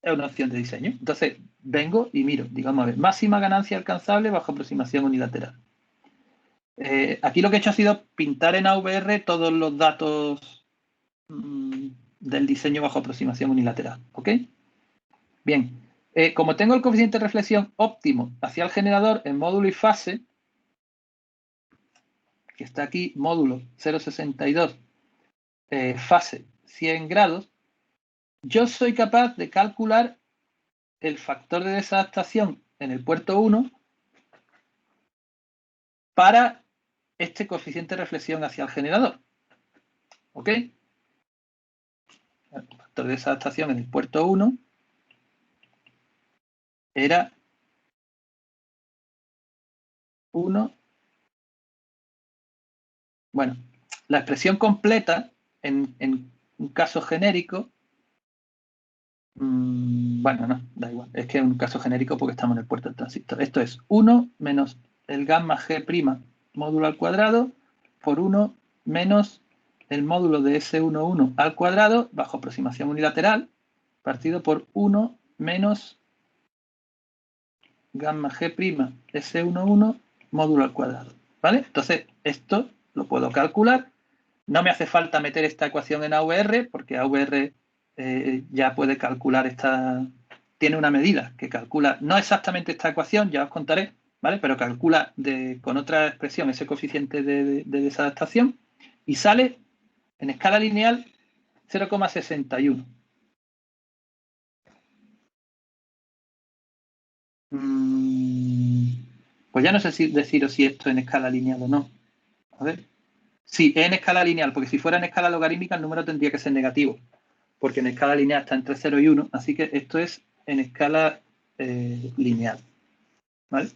opción de diseño. Entonces, vengo y miro, digamos, a ver, máxima ganancia alcanzable bajo aproximación unilateral. Aquí lo que he hecho ha sido pintar en AVR todos los datos del diseño bajo aproximación unilateral, ¿ok? Bien, como tengo el coeficiente de reflexión óptimo hacia el generador en módulo y fase, que está aquí, módulo 0,62, fase 100 grados, yo soy capaz de calcular el factor de desadaptación en el puerto 1 para este coeficiente de reflexión hacia el generador. ¿Ok? El factor de desadaptación en el puerto 1 era 1. Bueno, la expresión completa en un caso genérico, bueno, no, da igual. Es que es un caso genérico porque estamos en el puerto del transistor. Esto es 1 menos el gamma G' módulo al cuadrado por 1 menos el módulo de S11 al cuadrado bajo aproximación unilateral partido por 1 menos gamma G' S11 módulo al cuadrado. ¿Vale? Entonces, esto lo puedo calcular. No me hace falta meter esta ecuación en AVR porque AVR ya puede calcular tiene una medida que calcula, no exactamente esta ecuación, ya os contaré, ¿vale? Pero calcula con otra expresión ese coeficiente de desadaptación y sale en escala lineal 0,61. Pues ya no sé deciros si esto es en escala lineal o no. A ver. Sí, es en escala lineal, porque si fuera en escala logarítmica el número tendría que ser negativo, porque en escala lineal está entre 0 y 1, así que esto es en escala lineal. ¿Vale?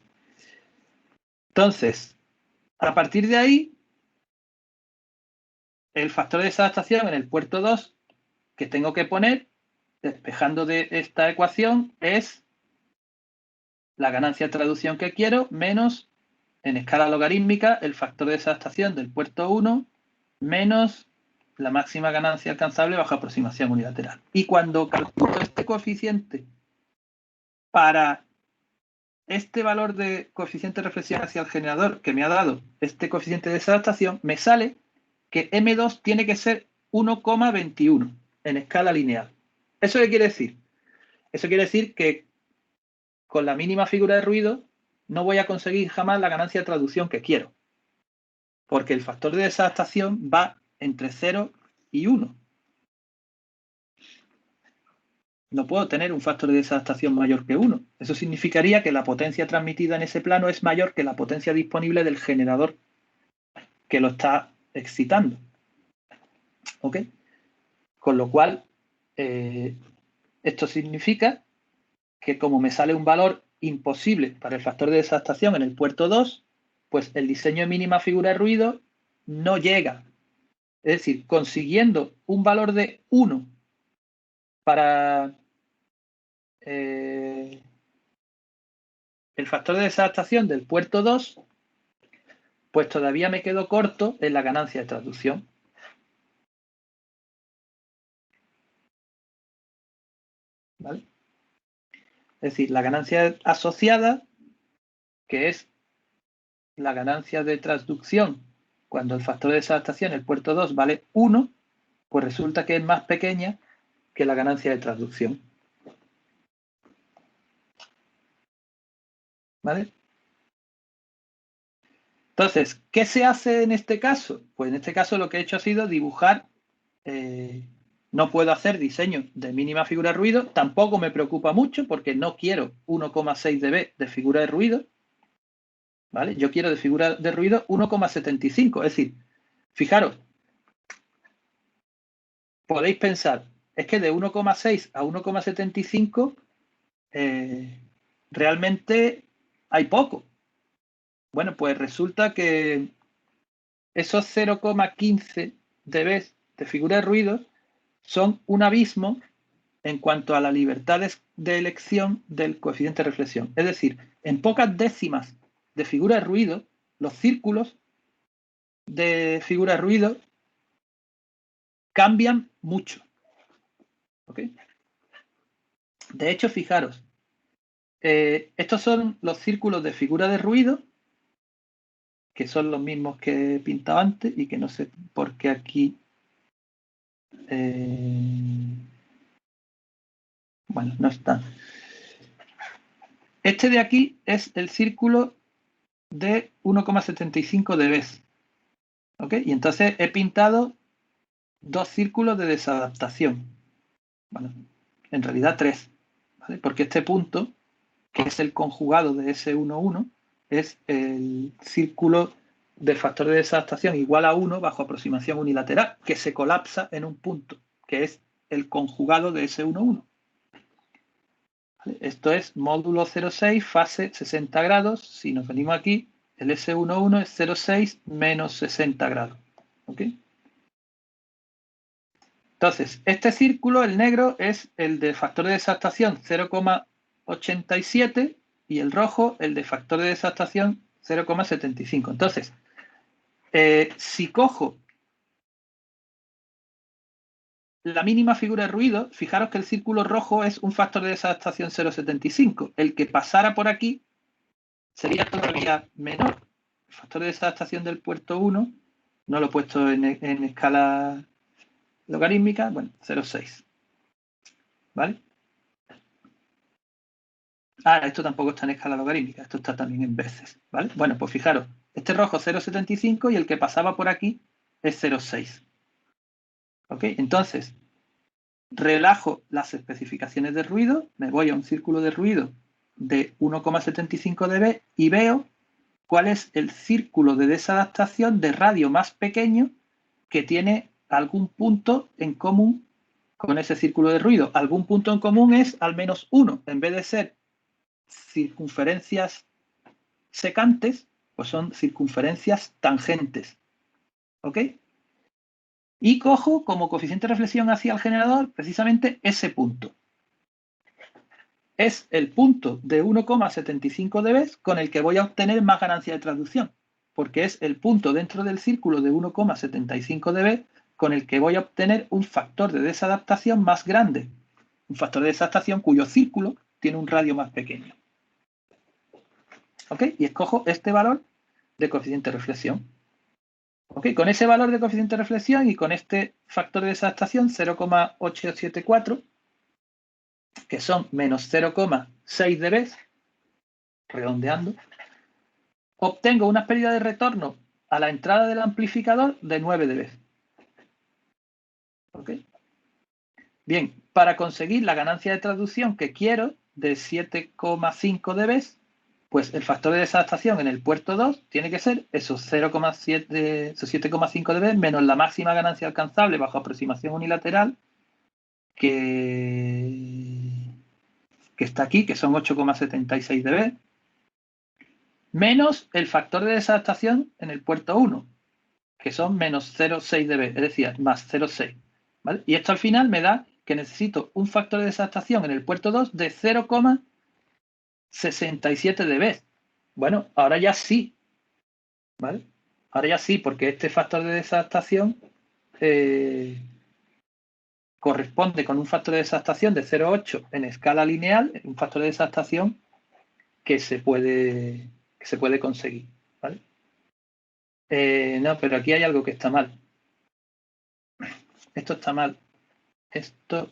Entonces, a partir de ahí, el factor de desadaptación en el puerto 2 que tengo que poner, despejando de esta ecuación, es la ganancia de traducción que quiero menos, en escala logarítmica, el factor de desadaptación del puerto 1 menos la máxima ganancia alcanzable bajo aproximación unilateral. Y cuando calculo este coeficiente para este valor de coeficiente de reflexión hacia el generador que me ha dado este coeficiente de desadaptación, me sale que M2 tiene que ser 1,21 en escala lineal. ¿Eso qué quiere decir? Eso quiere decir que con la mínima figura de ruido no voy a conseguir jamás la ganancia de traducción que quiero, porque el factor de desadaptación va entre 0 y 1. No puedo tener un factor de desadaptación mayor que 1. Eso significaría que la potencia transmitida en ese plano es mayor que la potencia disponible del generador que lo está excitando. ¿Ok? Con lo cual, esto significa que como me sale un valor imposible para el factor de desadaptación en el puerto 2, pues el diseño de mínima figura de ruido no llega. Es decir, consiguiendo un valor de 1 para el factor de desadaptación del puerto 2, pues todavía me quedo corto en la ganancia de traducción. ¿Vale? Es decir, la ganancia asociada, que es la ganancia de transducción cuando el factor de desadaptación, el puerto 2, vale 1, pues resulta que es más pequeña que la ganancia de transducción. ¿Vale? Entonces, ¿qué se hace en este caso? Pues en este caso lo que he hecho ha sido dibujar, no puedo hacer diseño de mínima figura de ruido, tampoco me preocupa mucho porque no quiero 1,6 dB de figura de ruido, ¿vale? Yo quiero de figura de ruido 1,75, es decir, fijaros, podéis pensar, es que de 1,6 a 1,75 realmente hay poco. Bueno, pues resulta que esos 0,15 dB de figura de ruido son un abismo en cuanto a la libertad de elección del coeficiente de reflexión. Es decir, en pocas décimas de figura de ruido, los círculos de figura de ruido cambian mucho. ¿Ok? De hecho, fijaros, estos son los círculos de figura de ruido, que son los mismos que he pintado antes y que no sé por qué aquí... bueno, no está. Este de aquí es el círculo de 1,75 dB. ¿Ok? Y entonces he pintado dos círculos de desadaptación. Bueno, en realidad tres, ¿vale? Porque este punto, que es el conjugado de S11, es el círculo del factor de desadaptación igual a 1 bajo aproximación unilateral, que se colapsa en un punto, que es el conjugado de S11. ¿Vale? Esto es módulo 0,6, fase 60 grados. Si nos venimos aquí, el S11 es 0,6 menos 60 grados. ¿Ok? Entonces, este círculo, el negro, es el de factor de desadaptación 0,87 y el rojo, el de factor de desadaptación 0,75. Entonces, si cojo la mínima figura de ruido, fijaros que el círculo rojo es un factor de desadaptación 0,75. El que pasara por aquí sería todavía menor. El factor de desadaptación del puerto 1, no lo he puesto en escala logarítmica, bueno, 0,6. ¿Vale? Esto tampoco está en escala logarítmica, esto está también en veces, ¿vale? Bueno, pues fijaros, este rojo 0,75 y el que pasaba por aquí es 0,6. ¿Ok? Entonces, relajo las especificaciones de ruido, me voy a un círculo de ruido de 1,75 dB y veo cuál es el círculo de desadaptación de radio más pequeño que tiene algún punto en común con ese círculo de ruido. Algún punto en común es al menos 1, en vez de ser circunferencias secantes, pues son circunferencias tangentes. ¿Ok? Y cojo como coeficiente de reflexión hacia el generador precisamente ese punto. Es el punto de 1,75 dB con el que voy a obtener más ganancia de traducción, porque es el punto dentro del círculo de 1,75 dB con el que voy a obtener un factor de desadaptación más grande, un factor de desadaptación cuyo círculo tiene un radio más pequeño. ¿Ok? Y escojo este valor de coeficiente de reflexión. ¿Ok? Con ese valor de coeficiente de reflexión y con este factor de desadaptación 0,874, que son menos 0,6 dB, redondeando, obtengo una pérdida de retorno a la entrada del amplificador de 9 dB. ¿Ok? Bien, para conseguir la ganancia de traducción que quiero de 7,5 dB, pues el factor de desadaptación en el puerto 2 tiene que ser esos 7,5 dB menos la máxima ganancia alcanzable bajo aproximación unilateral que está aquí, que son 8,76 dB, menos el factor de desadaptación en el puerto 1, que son menos 0,6 dB, es decir, más 0,6. ¿Vale? Y esto al final me da que necesito un factor de desadaptación en el puerto 2 de 0,67 dB. Bueno, ahora ya sí, ¿vale? Ahora ya sí, porque este factor de desadaptación corresponde con un factor de desadaptación de 0,8 en escala lineal, un factor de desadaptación que se puede conseguir, ¿vale? No, pero aquí hay algo que está mal. Esto está mal. Esto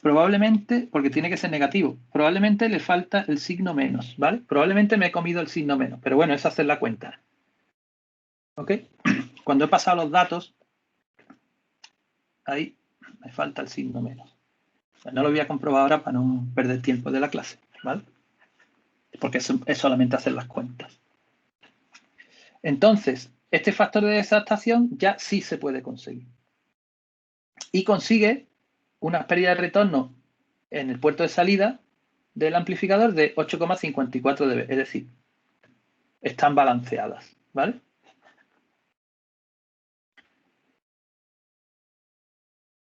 probablemente, porque tiene que ser negativo, probablemente le falta el signo menos, ¿vale? Probablemente me he comido el signo menos, pero bueno, es hacer la cuenta. ¿Ok? Cuando he pasado los datos, ahí me falta el signo menos. No lo voy a comprobar ahora para no perder tiempo de la clase, ¿vale? Porque es solamente hacer las cuentas. Entonces, este factor de desadaptación ya sí se puede conseguir. Y consigue una pérdida de retorno en el puerto de salida del amplificador de 8,54 dB, es decir, están balanceadas, ¿vale?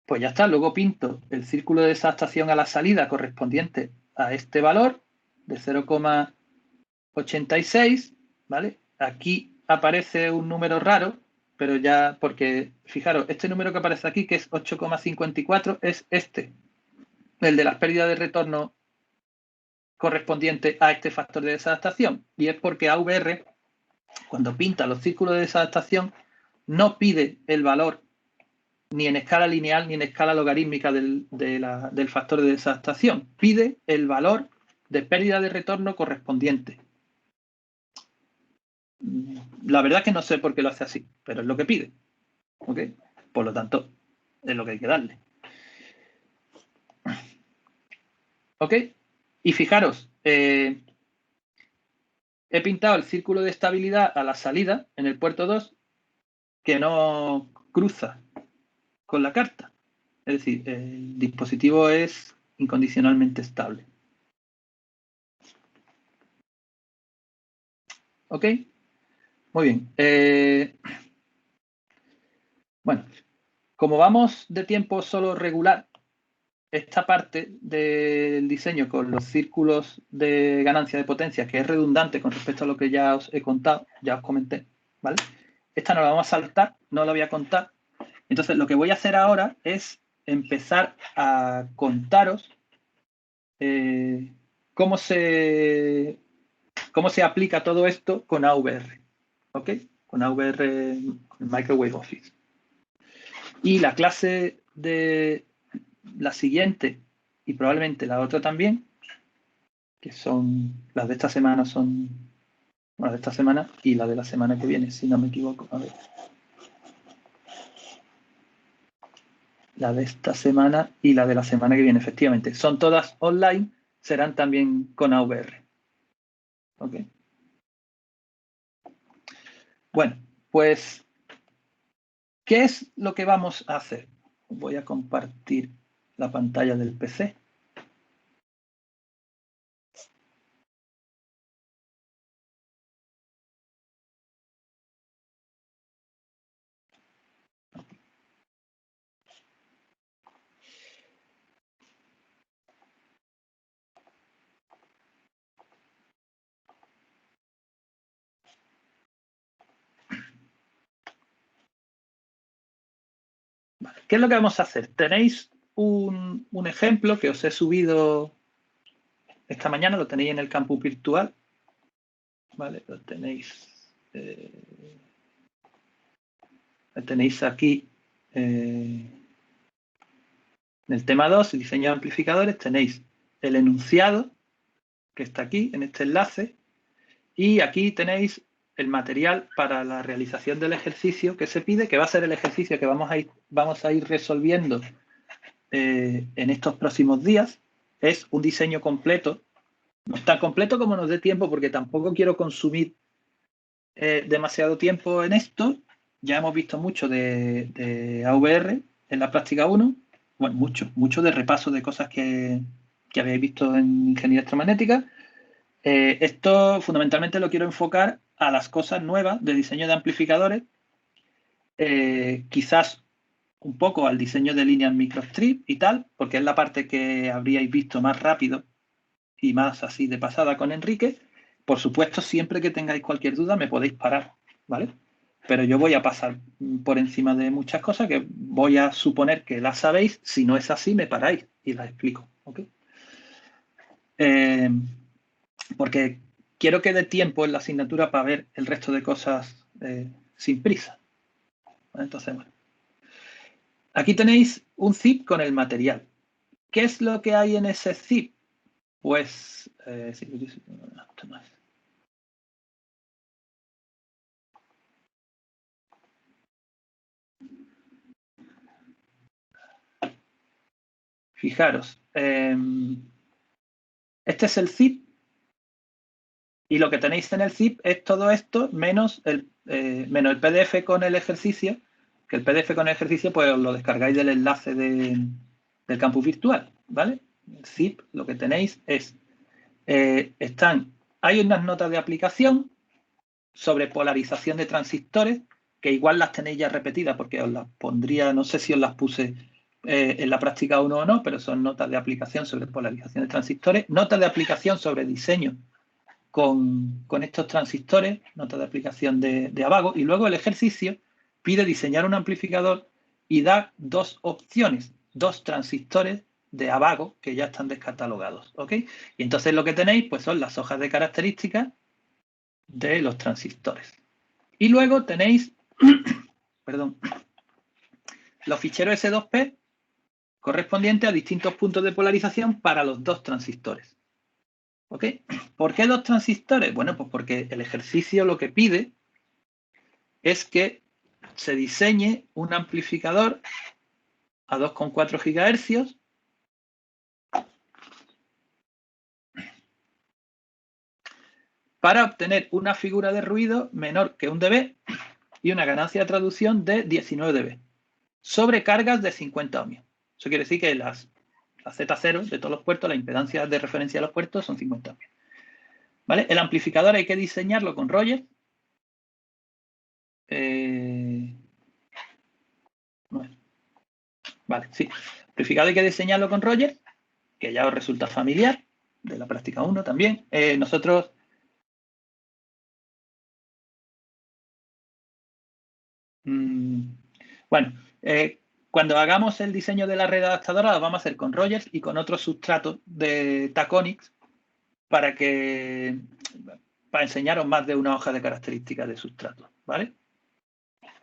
Pues ya está, luego pinto el círculo de desadaptación a la salida correspondiente a este valor de 0,86, ¿vale? Aquí aparece un número raro, pero ya, porque, fijaros, este número que aparece aquí, que es 8,54, es este, el de las pérdidas de retorno correspondiente a este factor de desadaptación. Y es porque AVR, cuando pinta los círculos de desadaptación, no pide el valor ni en escala lineal ni en escala logarítmica del factor de desadaptación. Pide el valor de pérdida de retorno correspondiente. La verdad es que no sé por qué lo hace así, pero es lo que pide. ¿Ok? Por lo tanto, es lo que hay que darle. ¿Ok? Y fijaros, he pintado el círculo de estabilidad a la salida en el puerto 2 que no cruza con la carta. Es decir, el dispositivo es incondicionalmente estable. ¿Ok? Muy bien. Bueno, como vamos de tiempo solo regular, esta parte del diseño con los círculos de ganancia de potencia, que es redundante con respecto a lo que ya os he contado, ya os comenté, ¿vale? Esta no la vamos a saltar, no la voy a contar. Entonces, lo que voy a hacer ahora es empezar a contaros cómo se aplica todo esto con AVR, ¿ok? Con AVR, con Microwave Office. Y la clase de la siguiente y probablemente la otra también, que son las de esta semana, son la de esta semana y la de la semana que viene, si no me equivoco. A ver. La de esta semana y la de la semana que viene, efectivamente. Son todas online, serán también con AVR. ¿Ok? Bueno, pues, ¿qué es lo que vamos a hacer? Voy a compartir la pantalla del PC. Vale, ¿qué es lo que vamos a hacer? Tenéis un ejemplo que os he subido esta mañana, lo tenéis en el campus virtual. ¿Vale? Lo tenéis aquí en el tema 2, diseño de amplificadores, tenéis el enunciado que está aquí en este enlace y aquí tenéis el material para la realización del ejercicio que se pide, que va a ser el ejercicio que vamos a ir resolviendo en estos próximos días. Es un diseño completo, no es tan completo como nos dé tiempo porque tampoco quiero consumir demasiado tiempo en esto. Ya hemos visto mucho de AVR en la práctica 1, bueno, mucho de repaso de cosas que habéis visto en ingeniería electromagnética. Esto fundamentalmente lo quiero enfocar a las cosas nuevas de diseño de amplificadores, quizás un poco al diseño de líneas microstrip y tal, porque es la parte que habríais visto más rápido y más así de pasada con Enrique. Por supuesto, siempre que tengáis cualquier duda me podéis parar, ¿vale? Pero yo voy a pasar por encima de muchas cosas que voy a suponer que las sabéis. Si no es así, me paráis y las explico, ¿ok? Porque quiero que dé tiempo en la asignatura para ver el resto de cosas sin prisa. Entonces, bueno. Aquí tenéis un zip con el material. ¿Qué es lo que hay en ese zip? Pues, fijaros, este es el zip y lo que tenéis en el zip es todo esto menos el PDF con el ejercicio, que el PDF con el ejercicio pues os lo descargáis del enlace del campus virtual, ¿vale? El zip lo que tenéis es hay unas notas de aplicación sobre polarización de transistores, que igual las tenéis ya repetidas porque os las pondría, no sé si os las puse en la práctica 1 o no, pero son notas de aplicación sobre polarización de transistores, notas de aplicación sobre diseño con estos transistores, notas de aplicación de Avago, y luego el ejercicio pide diseñar un amplificador y da dos opciones, dos transistores de Avago que ya están descatalogados, ¿ok? Y entonces lo que tenéis pues son las hojas de características de los transistores. Y luego tenéis, perdón, los ficheros S2P correspondientes a distintos puntos de polarización para los dos transistores. ¿Ok? ¿Por qué dos transistores? Bueno, pues porque el ejercicio lo que pide es que se diseñe un amplificador a 2,4 GHz para obtener una figura de ruido menor que 1 dB y una ganancia de traducción de 19 dB sobre cargas de 50 ohmios. Eso quiere decir que las Z0 de todos los puertos, la impedancia de referencia de los puertos son 50 ohmios. ¿Vale? El amplificador hay que diseñarlo con Rogers. Bueno, vale, sí. El amplificador hay que diseñarlo con Rogers, que ya os resulta familiar, de la práctica 1 también. Nosotros... bueno, cuando hagamos el diseño de la red adaptadora lo vamos a hacer con Rogers y con otros sustratos de Taconix para enseñaros más de una hoja de características de sustrato, ¿vale?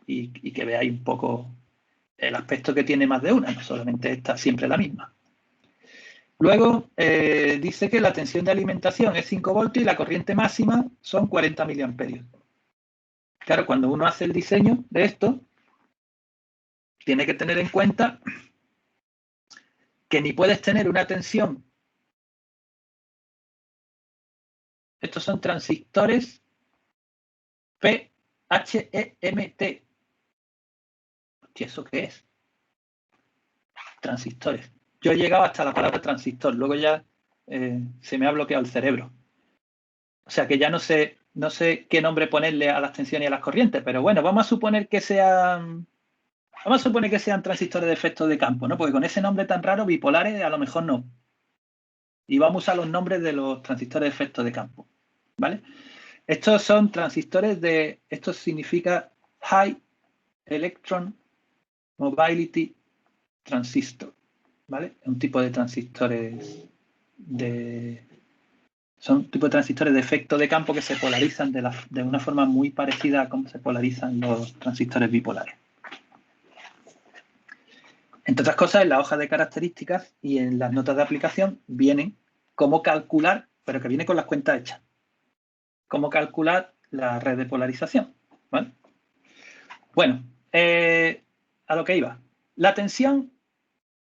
Y que veáis un poco el aspecto que tiene más de una, no solamente está siempre la misma. Luego dice que la tensión de alimentación es 5 voltios y la corriente máxima son 40 miliamperios. Claro, cuando uno hace el diseño de esto, tiene que tener en cuenta que ni puedes tener una tensión. Estos son transistores PHEMT. ¿Y eso qué es? Transistores. Yo he llegado hasta la palabra transistor, luego ya se me ha bloqueado el cerebro. O sea que ya no sé qué nombre ponerle a las tensiones y a las corrientes, pero bueno, vamos a suponer que sean transistores de efecto de campo, ¿no? Porque con ese nombre tan raro, bipolares, a lo mejor no. Y vamos a usar los nombres de los transistores de efecto de campo, ¿vale? Estos son transistores esto significa High Electron Mobility Transistor, ¿vale? Es un tipo de transistores son un tipo de transistores de efecto de campo que se polarizan de una forma muy parecida a cómo se polarizan los transistores bipolares. Entre otras cosas, en la hoja de características y en las notas de aplicación vienen cómo calcular, pero que viene con las cuentas hechas, cómo calcular la red de polarización, ¿vale? Bueno, a lo que iba. La tensión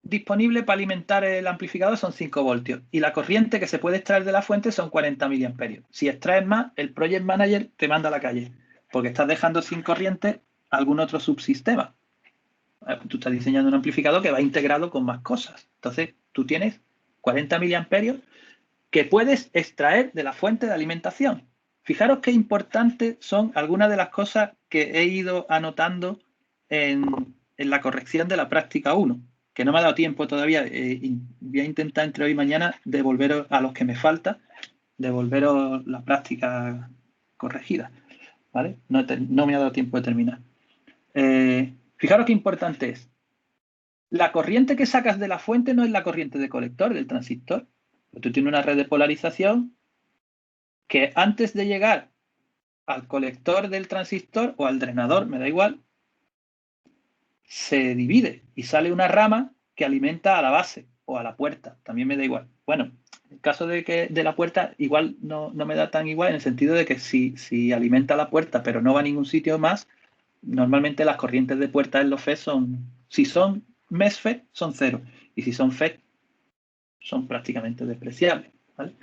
disponible para alimentar el amplificador son 5 voltios y la corriente que se puede extraer de la fuente son 40 miliamperios. Si extraes más, el Project Manager te manda a la calle porque estás dejando sin corriente algún otro subsistema. Tú estás diseñando un amplificador que va integrado con más cosas. Entonces, tú tienes 40 miliamperios que puedes extraer de la fuente de alimentación. Fijaros qué importantes son algunas de las cosas que he ido anotando en la corrección de la práctica 1, que no me ha dado tiempo todavía. Voy a intentar entre hoy y mañana devolveros a los que me falta, devolveros la práctica corregida, ¿vale? No me ha dado tiempo de terminar. Fijaros qué importante es. La corriente que sacas de la fuente no es la corriente de colector del transistor. Tú tienes una red de polarización que antes de llegar al colector del transistor o al drenador, me da igual, se divide y sale una rama que alimenta a la base o a la puerta, también me da igual. Bueno, en el caso de la puerta igual no me da tan igual en el sentido de que si alimenta la puerta pero no va a ningún sitio más, normalmente las corrientes de puerta en los FET si son MESFET son 0 y si son FET son prácticamente despreciables, ¿vale?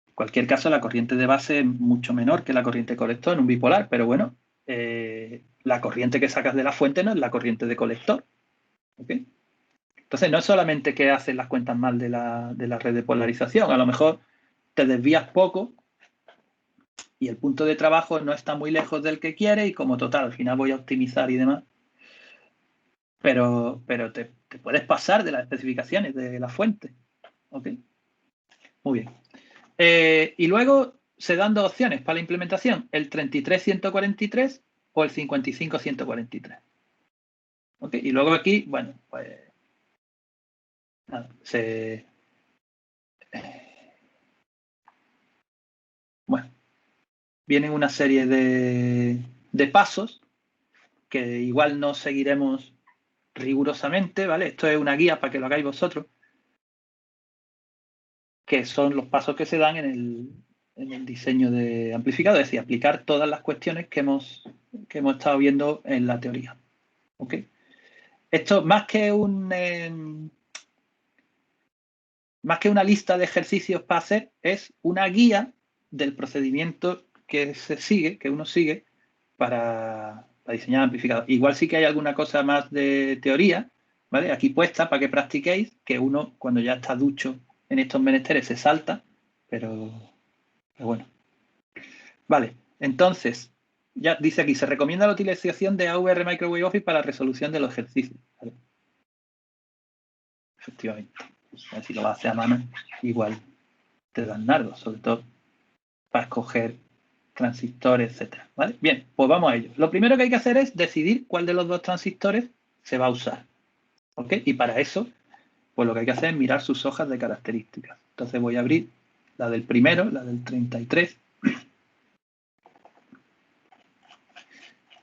En cualquier caso, la corriente de base es mucho menor que la corriente de colector en un bipolar, pero bueno, la corriente que sacas de la fuente no es la corriente de colector. ¿Okay? Entonces, no es solamente que hacen las cuentas mal de la red de polarización, a lo mejor te desvías poco y el punto de trabajo no está muy lejos del que quieres y como total, al final voy a optimizar y demás. Pero te puedes pasar de las especificaciones de la fuente. ¿Ok? Muy bien. Y luego se dan dos opciones para la implementación, el 33.143 o el 55.143. ¿Ok? Y luego aquí, bueno, pues nada, bueno, vienen una serie de pasos que igual no seguiremos rigurosamente, ¿vale? Esto es una guía para que lo hagáis vosotros, que son los pasos que se dan en el diseño de amplificador, es decir, aplicar todas las cuestiones que hemos estado viendo en la teoría. ¿Ok? Esto, más que una lista de ejercicios para hacer, es una guía del procedimiento que se sigue, que uno sigue para diseñar amplificador. Igual sí que hay alguna cosa más de teoría, ¿vale? Aquí puesta para que practiquéis, que uno cuando ya está ducho en estos menesteres se salta, pero bueno. Vale, entonces, ya dice aquí, se recomienda la utilización de AVR Microwave Office para la resolución de los ejercicios. ¿Vale? Efectivamente. Si lo haces a mano, igual te dan nardo, sobre todo para escoger transistores, etcétera. ¿Vale? Bien, pues vamos a ello. Lo primero que hay que hacer es decidir cuál de los dos transistores se va a usar. ¿Ok? Y para eso, pues lo que hay que hacer es mirar sus hojas de características. Entonces voy a abrir la del primero, la del 33.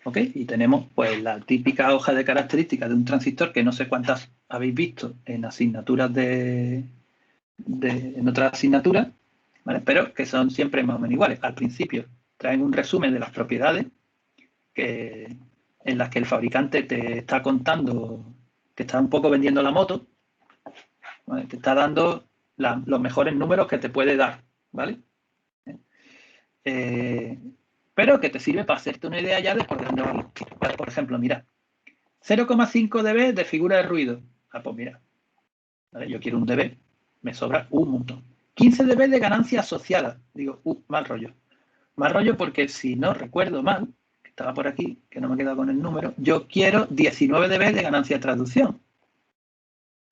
¿Ok? Y tenemos pues la típica hoja de características de un transistor que no sé cuántas habéis visto en asignaturas en otras asignaturas, ¿vale? Pero que son siempre más o menos iguales. Al principio traen un resumen de las propiedades en las que el fabricante te está contando, te está un poco vendiendo la moto, ¿vale? Te está dando los mejores números que te puede dar, ¿vale? Pero que te sirve para hacerte una idea ya de por dónde van los tiros. ¿Vale? Por ejemplo, mira, 0,5 dB de figura de ruido. Ah, pues mira, ¿vale? Yo quiero un dB, me sobra un montón. 15 dB de ganancia asociada. Digo, mal rollo. Mal rollo porque si no recuerdo mal, que estaba por aquí, que no me he quedado con el número, yo quiero 19 dB de ganancia de traducción.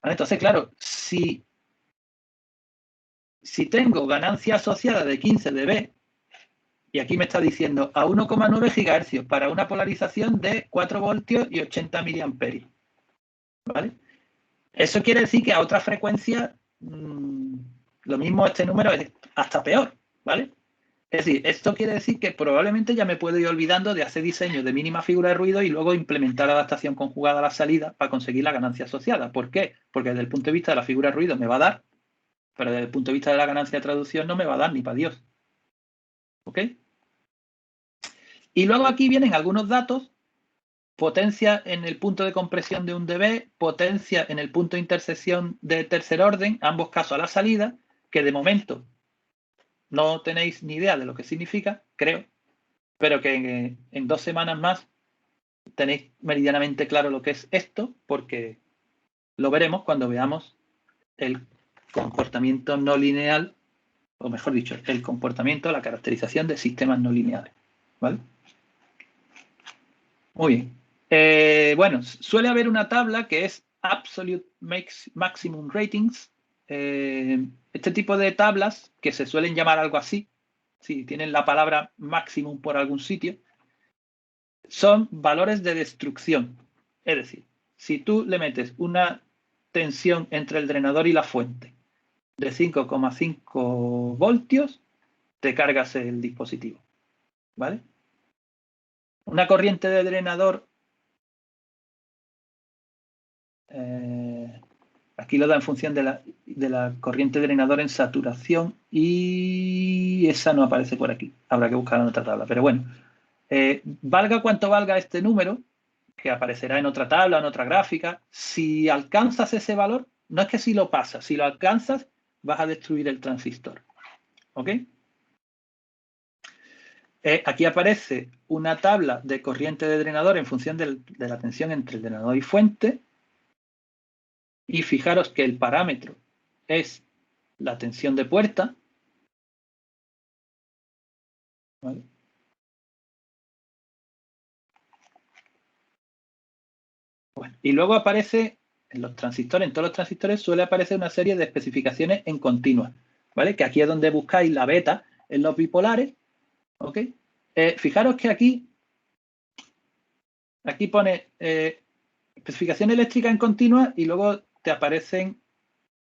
¿Vale? Entonces, claro, si tengo ganancia asociada de 15 dB, y aquí me está diciendo a 1,9 GHz para una polarización de 4 voltios y 80 miliamperios. ¿Vale? Eso quiere decir que a otra frecuencia lo mismo este número es hasta peor, ¿vale? Es decir, esto quiere decir que probablemente ya me puedo ir olvidando de hacer diseño de mínima figura de ruido y luego implementar adaptación conjugada a la salida para conseguir la ganancia asociada. ¿Por qué? Porque desde el punto de vista de la figura de ruido me va a dar, pero desde el punto de vista de la ganancia de traducción no me va a dar ni para Dios. ¿Ok? Y luego aquí vienen algunos datos. Potencia en el punto de compresión de un dB, potencia en el punto de intersección de tercer orden, ambos casos a la salida, que de momento no tenéis ni idea de lo que significa, creo, pero que en 2 semanas más tenéis meridianamente claro lo que es esto, porque lo veremos cuando veamos el comportamiento no lineal, o mejor dicho, el comportamiento, la caracterización de sistemas no lineales. ¿Vale? Muy bien. Bueno, suele haber una tabla que es Absolute Maximum Ratings. Este tipo de tablas, que se suelen llamar algo así, si tienen la palabra maximum por algún sitio, son valores de destrucción. Es decir, si tú le metes una tensión entre el drenador y la fuente de 5,5 voltios, te cargas el dispositivo. ¿Vale? Una corriente de drenador aquí lo da en función de la corriente drenador en saturación y esa no aparece por aquí. Habrá que buscar en otra tabla. Pero bueno, valga cuanto valga este número, que aparecerá en otra tabla, en otra gráfica, si alcanzas ese valor, no es que si lo pasas, si lo alcanzas, vas a destruir el transistor. ¿Ok? Aquí aparece una tabla de corriente de drenador en función de la tensión entre el drenador y fuente. Y fijaros que el parámetro es la tensión de puerta, ¿vale? Bueno, y luego aparece en los transistores, en todos los transistores suele aparecer una serie de especificaciones en continua, ¿vale? Que aquí es donde buscáis la beta en los bipolares, ¿ok? Fijaros que aquí pone especificación eléctrica en continua y luego te aparecen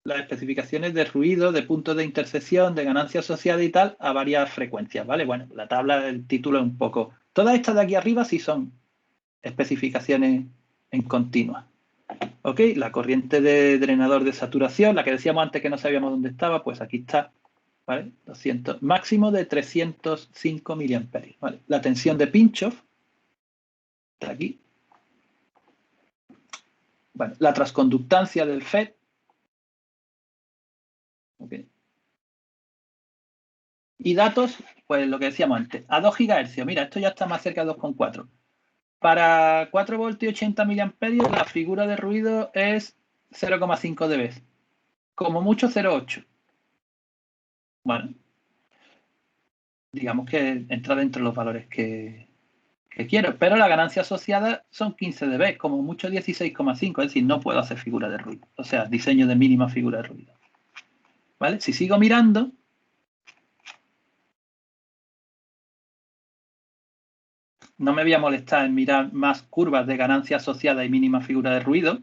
las especificaciones de ruido, de puntos de intersección, de ganancia asociada y tal a varias frecuencias, ¿vale? Bueno, la tabla del título es un poco... Todas estas de aquí arriba sí son especificaciones en continua. ¿Ok? La corriente de drenador de saturación, la que decíamos antes que no sabíamos dónde estaba, pues aquí está, ¿vale? 200, máximo de 305 miliamperios, ¿vale? La tensión de Pinchoff está aquí. Bueno, la transconductancia del FET. ¿Ok? Y datos, pues lo que decíamos antes, a 2 GHz. Mira, esto ya está más cerca de 2,4. Para 4 voltios y 80 miliamperios, la figura de ruido es 0,5 dB. Como mucho 0,8. Bueno, digamos que entra dentro de los valores que quiero, pero la ganancia asociada son 15 dB, como mucho 16,5, es decir, no puedo hacer figura de ruido, o sea, diseño de mínima figura de ruido. ¿Vale? Si sigo mirando, no me voy a molestar en mirar más curvas de ganancia asociada y mínima figura de ruido,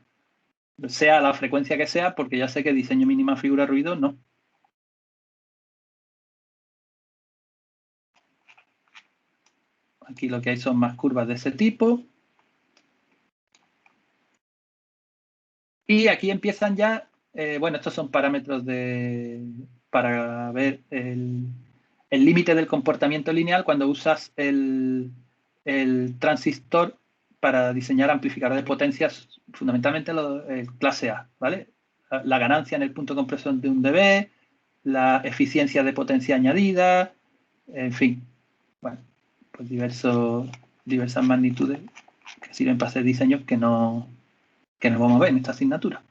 sea la frecuencia que sea, porque ya sé que diseño mínima figura de ruido no. Aquí lo que hay son más curvas de ese tipo. Y aquí empiezan ya, bueno, estos son parámetros para ver el límite del comportamiento lineal cuando usas el transistor para diseñar amplificadores de potencias, fundamentalmente el clase A, ¿vale? La ganancia en el punto de compresión de 1 dB, la eficiencia de potencia añadida, en fin, bueno, pues diversas magnitudes que sirven para hacer diseños que no vamos a ver en esta asignatura.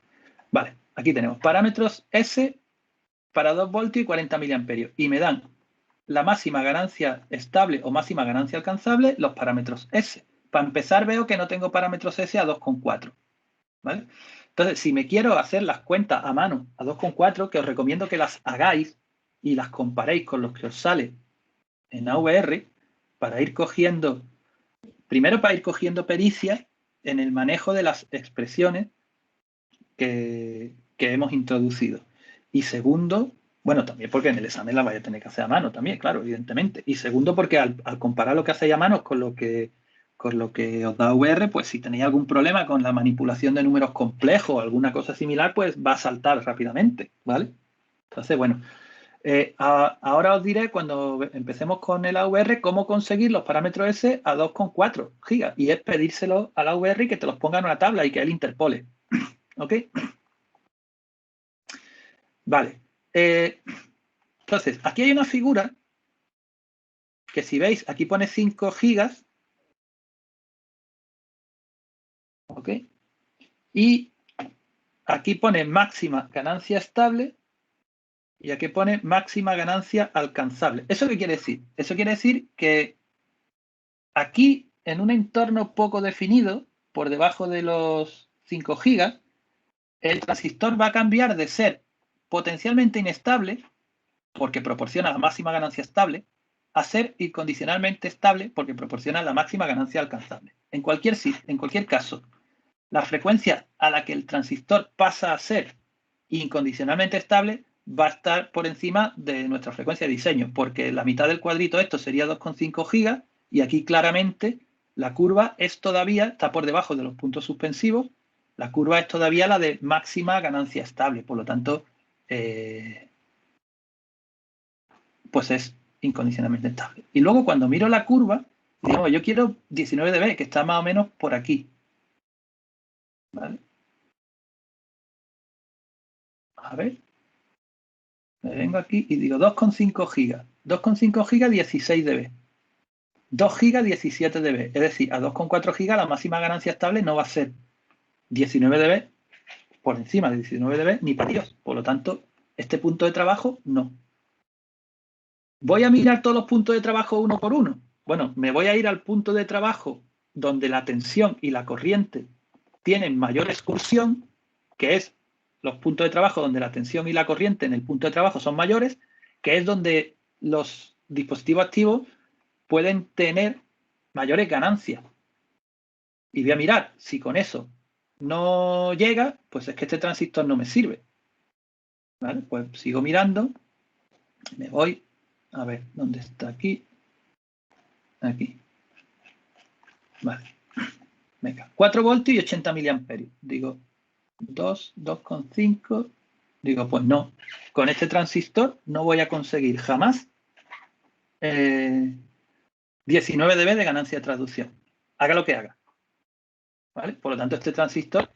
Vale, aquí tenemos parámetros S para 2 voltios y 40 miliamperios. Y me dan la máxima ganancia estable o máxima ganancia alcanzable, los parámetros S. Para empezar veo que no tengo parámetros S a 2,4. ¿Vale? Entonces, si me quiero hacer las cuentas a mano a 2,4, que os recomiendo que las hagáis y las comparéis con los que os sale en AVR, para ir cogiendo, primero para ir cogiendo pericia en el manejo de las expresiones que hemos introducido. Y segundo, bueno, también porque en el examen la vais a tener que hacer a mano también, claro, evidentemente. Y segundo, porque al comparar lo que hacéis a mano con lo que os da VR, pues si tenéis algún problema con la manipulación de números complejos o alguna cosa similar, pues va a saltar rápidamente, ¿vale? Entonces, bueno, ahora os diré cuando empecemos con el AVR cómo conseguir los parámetros S a 2,4 gigas. Y es pedírselo al AVR y que te los ponga en una tabla y que él interpole. ¿Ok? Vale. Entonces, aquí hay una figura que si veis, aquí pone 5 gigas. ¿Ok? Y aquí pone máxima ganancia estable y aquí pone máxima ganancia alcanzable. ¿Eso qué quiere decir? Eso quiere decir que aquí, en un entorno poco definido, por debajo de los 5 gigas, el transistor va a cambiar de ser potencialmente inestable, porque proporciona la máxima ganancia estable, a ser incondicionalmente estable, porque proporciona la máxima ganancia alcanzable. En cualquier caso, la frecuencia a la que el transistor pasa a ser incondicionalmente estable va a estar por encima de nuestra frecuencia de diseño, porque la mitad del cuadrito esto sería 2,5 gigas y aquí claramente la curva es todavía, está por debajo de los puntos suspensivos, la curva es todavía la de máxima ganancia estable, por lo tanto, pues es incondicionalmente estable. Y luego cuando miro la curva, digo, yo quiero 19 dB, que está más o menos por aquí. ¿Vale? A ver, me vengo aquí y digo 2,5 gigas. 2,5 gigas, 16 dB. 2 gigas, 17 dB. Es decir, a 2,4 gigas la máxima ganancia estable no va a ser 19 dB por encima de 19 dB ni para Dios. Por lo tanto, este punto de trabajo no. Voy a mirar todos los puntos de trabajo uno por uno. Bueno, me voy a ir al punto de trabajo donde la tensión y la corriente tienen mayor excursión, que es los puntos de trabajo donde la tensión y la corriente en el punto de trabajo son mayores, que es donde los dispositivos activos pueden tener mayores ganancias. Y voy a mirar, si con eso no llega, pues es que este transistor no me sirve. ¿Vale? Pues sigo mirando, me voy, a ver, ¿dónde está aquí? Aquí. Vale. Venga, 4 voltios y 80 miliamperios. Digo, 2,5. Digo, pues no. Con este transistor no voy a conseguir jamás 19 dB de ganancia de traducción. Haga lo que haga. ¿Vale? Por lo tanto, este transistor,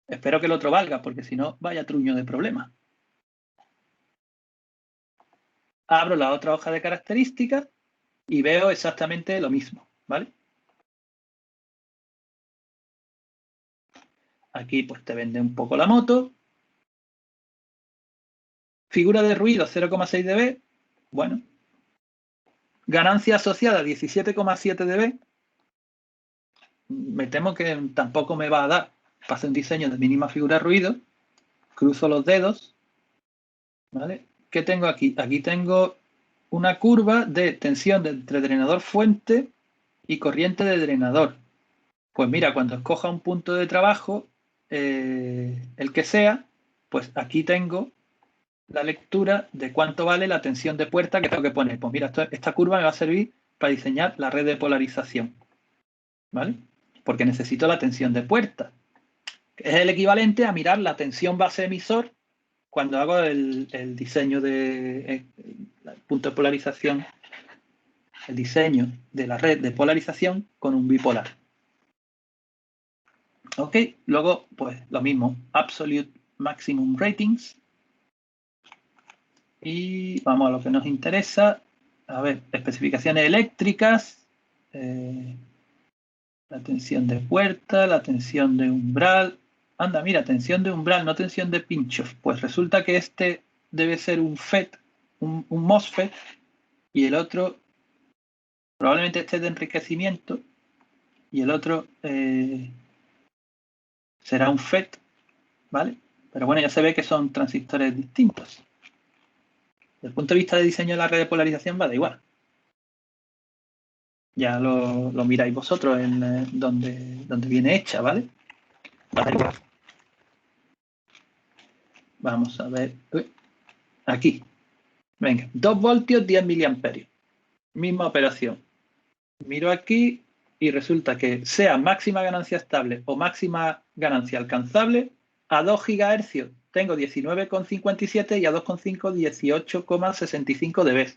espero que el otro valga, porque si no, vaya truño de problema. Abro la otra hoja de características y veo exactamente lo mismo. ¿Vale? Aquí pues te vende un poco la moto. Figura de ruido 0,6 dB. Bueno. Ganancia asociada 17,7 dB. Me temo que tampoco me va a dar para hacer un diseño de mínima figura de ruido. Cruzo los dedos. ¿Vale? ¿Qué tengo aquí? Aquí tengo una curva de tensión de entre drenador fuente y corriente de drenador. Pues mira, cuando escoja un punto de trabajo, el que sea, pues aquí tengo la lectura de cuánto vale la tensión de puerta que tengo que poner. Pues mira, esta curva me va a servir para diseñar la red de polarización, ¿vale? Porque necesito la tensión de puerta. Es el equivalente a mirar la tensión base emisor cuando hago el diseño de punto de polarización, el diseño de la red de polarización con un bipolar. Ok, luego pues lo mismo, Absolute Maximum Ratings. Y vamos a lo que nos interesa. A ver, especificaciones eléctricas, la tensión de puerta, la tensión de umbral. Anda, mira, tensión de umbral, no tensión de pinchos. Pues resulta que este debe ser un FET, un MOSFET, y el otro probablemente esté de enriquecimiento, y el otro será un FET, ¿vale? Pero bueno, ya se ve que son transistores distintos. Desde el punto de vista de diseño de la red de polarización va da igual. Ya lo miráis vosotros en donde viene hecha, ¿vale? Vamos a ver. Aquí. Venga, 2 voltios, 10 miliamperios. Misma operación. Miro aquí y resulta que sea máxima ganancia estable o máxima ganancia alcanzable, a 2 gigahercios tengo 19,57 y a 2,5 18,65 dB.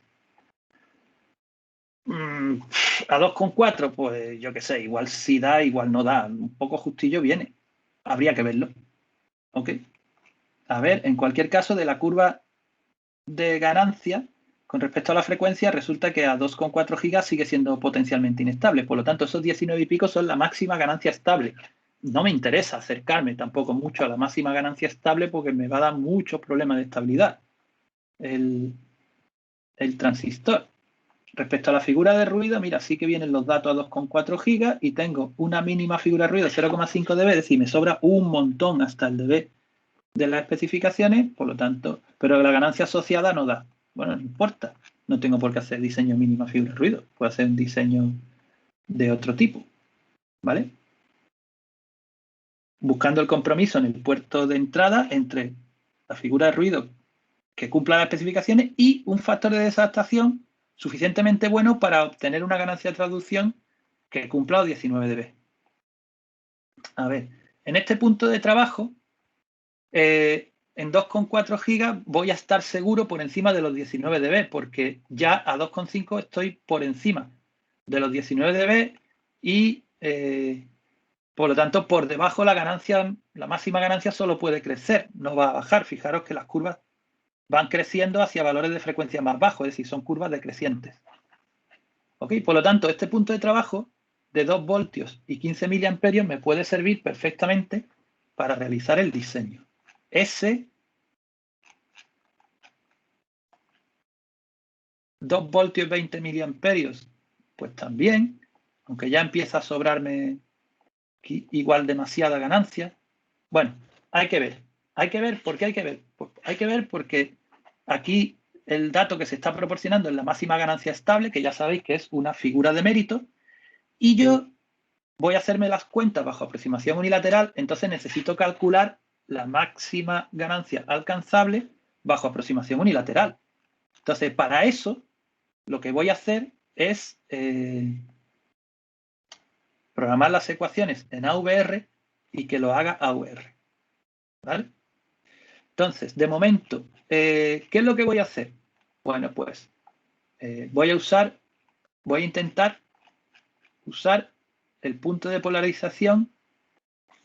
A 2,4, pues yo qué sé, igual sí da, igual no da. Un poco justillo viene. Habría que verlo. ¿Ok? A ver, en cualquier caso, de la curva de ganancia, con respecto a la frecuencia, resulta que a 2,4 gigas sigue siendo potencialmente inestable. Por lo tanto, esos 19 y pico son la máxima ganancia estable. No me interesa acercarme tampoco mucho a la máxima ganancia estable porque me va a dar muchos problemas de estabilidad el transistor. Respecto a la figura de ruido, mira, sí que vienen los datos a 2,4 gigas y tengo una mínima figura de ruido 0,5 dB, es decir, me sobra un montón hasta el dB de las especificaciones, por lo tanto, pero la ganancia asociada no da. Bueno, no importa, no tengo por qué hacer diseño mínima figura de ruido, puedo hacer un diseño de otro tipo, ¿vale? Buscando el compromiso en el puerto de entrada entre la figura de ruido que cumpla las especificaciones y un factor de desadaptación suficientemente bueno para obtener una ganancia de traducción que cumpla los 19 dB. A ver, en este punto de trabajo, en 2,4 gigas voy a estar seguro por encima de los 19 dB, porque ya a 2,5 estoy por encima de los 19 dB y por lo tanto por debajo la ganancia, la máxima ganancia solo puede crecer, no va a bajar. Fijaros que las curvas van creciendo hacia valores de frecuencia más bajos, es decir, son curvas decrecientes. ¿Ok? Por lo tanto, este punto de trabajo de 2 voltios y 15 miliamperios me puede servir perfectamente para realizar el diseño. Ese 2 voltios y 20 miliamperios, pues también, aunque ya empieza a sobrarme aquí igual demasiada ganancia. Bueno, hay que ver. Hay que ver, ¿por qué hay que ver? Pues hay que ver porque aquí el dato que se está proporcionando es la máxima ganancia estable, que ya sabéis que es una figura de mérito, y yo voy a hacerme las cuentas bajo aproximación unilateral, entonces necesito calcular la máxima ganancia alcanzable bajo aproximación unilateral. Entonces, para eso, lo que voy a hacer es programar las ecuaciones en AVR y que lo haga AVR. ¿Vale? Entonces, de momento, ¿qué es lo que voy a hacer? Bueno, pues voy a intentar usar el punto de polarización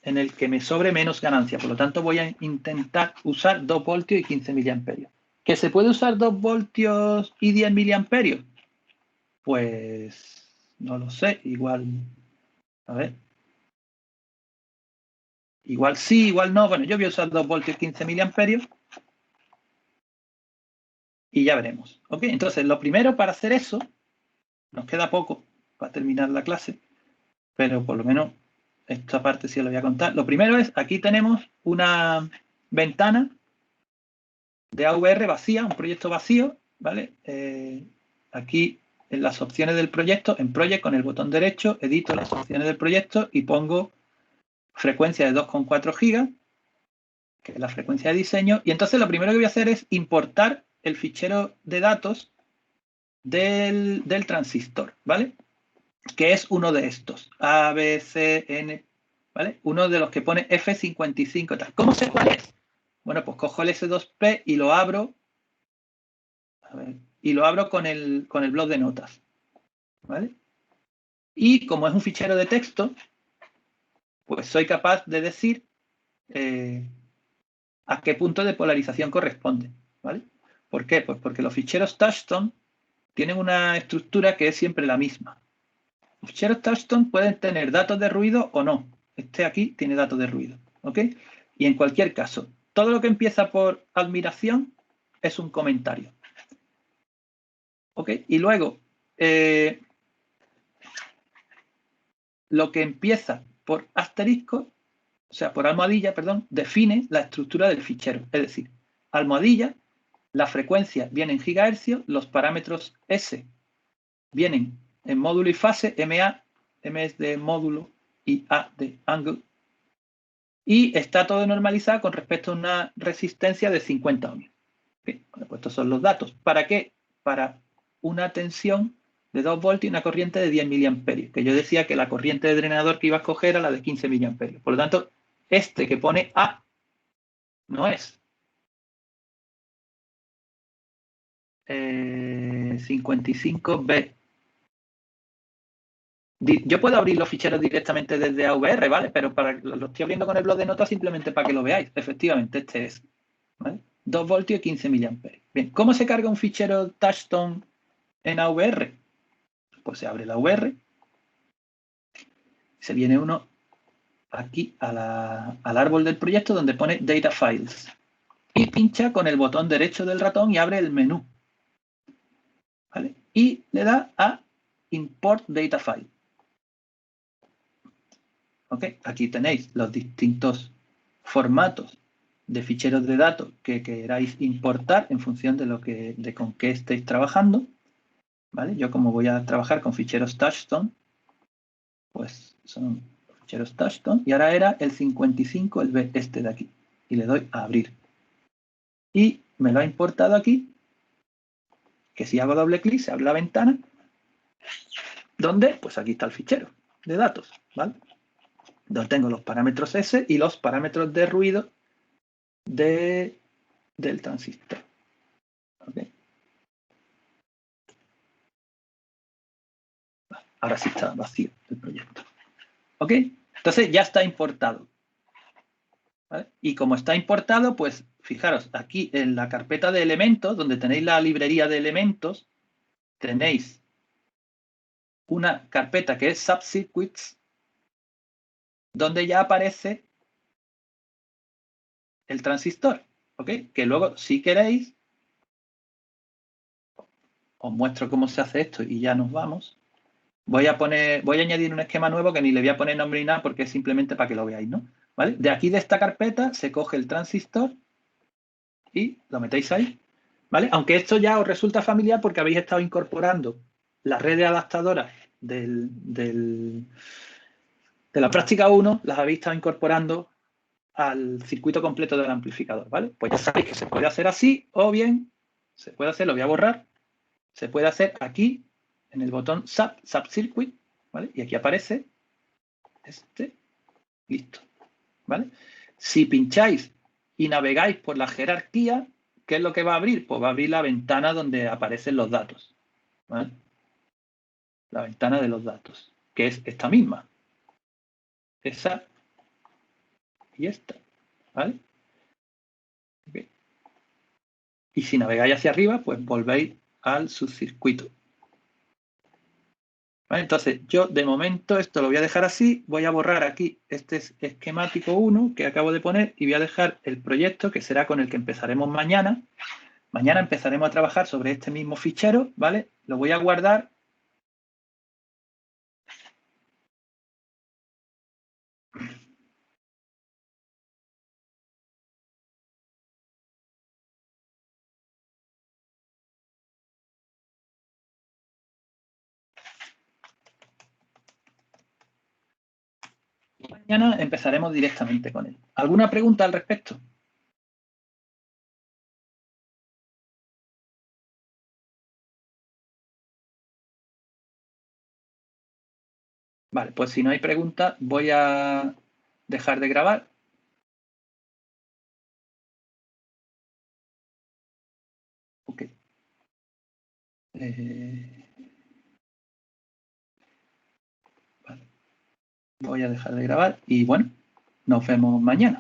en el que me sobre menos ganancia. Por lo tanto, voy a intentar usar 2 voltios y 15 miliamperios. ¿Que se puede usar 2 voltios y 10 miliamperios? Pues no lo sé, igual, a ver. Igual sí, igual no. Bueno, yo voy a usar 2 voltios y 15 miliamperios y ya veremos. ¿Ok? Entonces, lo primero para hacer eso, nos queda poco para terminar la clase, pero por lo menos esta parte sí la voy a contar. Lo primero es, aquí tenemos una ventana de AVR vacía, un proyecto vacío, ¿vale? Aquí en las opciones del proyecto, en Project con el botón derecho, edito las opciones del proyecto y pongo frecuencia de 2,4 gigas, que es la frecuencia de diseño, y entonces lo primero que voy a hacer es importar el fichero de datos del transistor, ¿vale? Que es uno de estos, A, B, C, N, ¿vale? Uno de los que pone F55 tal. ¿Cómo sé cuál es? Bueno, pues cojo el S2P y lo abro, a ver, y lo abro con el bloc de notas, ¿vale? Y como es un fichero de texto, pues soy capaz de decir a qué punto de polarización corresponde, ¿vale? ¿Por qué? Pues porque los ficheros Touchstone tienen una estructura que es siempre la misma. Los ficheros Touchstone pueden tener datos de ruido o no. Este aquí tiene datos de ruido, ¿ok? Y en cualquier caso, todo lo que empieza por admiración es un comentario, ¿ok? Y luego, lo que empieza por asterisco, o sea, por almohadilla, perdón, define la estructura del fichero. Es decir, almohadilla, la frecuencia viene en gigahercios, los parámetros S vienen en módulo y fase, MA, M es de módulo y A de angle, y está todo normalizado con respecto a una resistencia de 50 ohmios. Bien, bueno, pues estos son los datos. ¿Para qué? Para una tensión de 2 voltios y una corriente de 10 miliamperios, que yo decía que la corriente de drenador que iba a escoger era la de 15 miliamperios. Por lo tanto, este que pone A no es 55B. Yo puedo abrir los ficheros directamente desde AVR, ¿vale? Pero lo estoy abriendo con el bloc de notas simplemente para que lo veáis. Efectivamente, este es, ¿vale? 2 voltios y 15 miliamperios. Bien, ¿cómo se carga un fichero Touchstone en AVR? Pues se abre la AVR, se viene uno aquí al árbol del proyecto donde pone Data Files y pincha con el botón derecho del ratón y abre el menú, ¿vale? Y le da a Import Data File. ¿Ok? Aquí tenéis los distintos formatos de ficheros de datos que queráis importar en función de con qué estéis trabajando, ¿vale? Yo como voy a trabajar con ficheros Touchstone, pues son ficheros Touchstone y ahora era el 55, el B este de aquí, y le doy a abrir. Y me lo ha importado aquí, que si hago doble clic se abre la ventana, donde, pues aquí está el fichero de datos, ¿vale? Donde tengo los parámetros S y los parámetros de ruido del transistor. ¿Okay? Ahora sí está vacío el proyecto. ¿Ok? Entonces ya está importado. ¿Vale? Y como está importado, pues fijaros, aquí en la carpeta de elementos, donde tenéis la librería de elementos, tenéis una carpeta que es subcircuits, donde ya aparece el transistor. ¿Ok? Que luego, si queréis, os muestro cómo se hace esto y ya nos vamos. Voy a añadir un esquema nuevo que ni le voy a poner nombre ni nada porque es simplemente para que lo veáis, ¿no? ¿Vale? De aquí de esta carpeta se coge el transistor y lo metéis ahí, ¿vale? Aunque esto ya os resulta familiar porque habéis estado incorporando las redes adaptadoras de la práctica 1, las habéis estado incorporando al circuito completo del amplificador, ¿vale? Pues ya sabéis que se puede hacer así o bien se puede hacer, lo voy a borrar, se puede hacer aquí en el botón Subcircuit, ¿vale? Y aquí aparece listo, ¿vale? Si pincháis y navegáis por la jerarquía, ¿qué es lo que va a abrir? Pues va a abrir la ventana donde aparecen los datos, ¿vale? La ventana de los datos, que es esta misma. Esa y esta, ¿vale? Okay. Y si navegáis hacia arriba, pues volvéis al subcircuito. ¿Vale? Entonces, yo de momento esto lo voy a dejar así. Voy a borrar aquí este esquemático 1 que acabo de poner y voy a dejar el proyecto que será con el que empezaremos mañana. Mañana empezaremos a trabajar sobre este mismo fichero, ¿vale? Lo voy a guardar. Mañana empezaremos directamente con él. ¿Alguna pregunta al respecto? Vale, pues si no hay preguntas, voy a dejar de grabar. Ok. Vale. Voy a dejar de grabar y bueno, nos vemos mañana.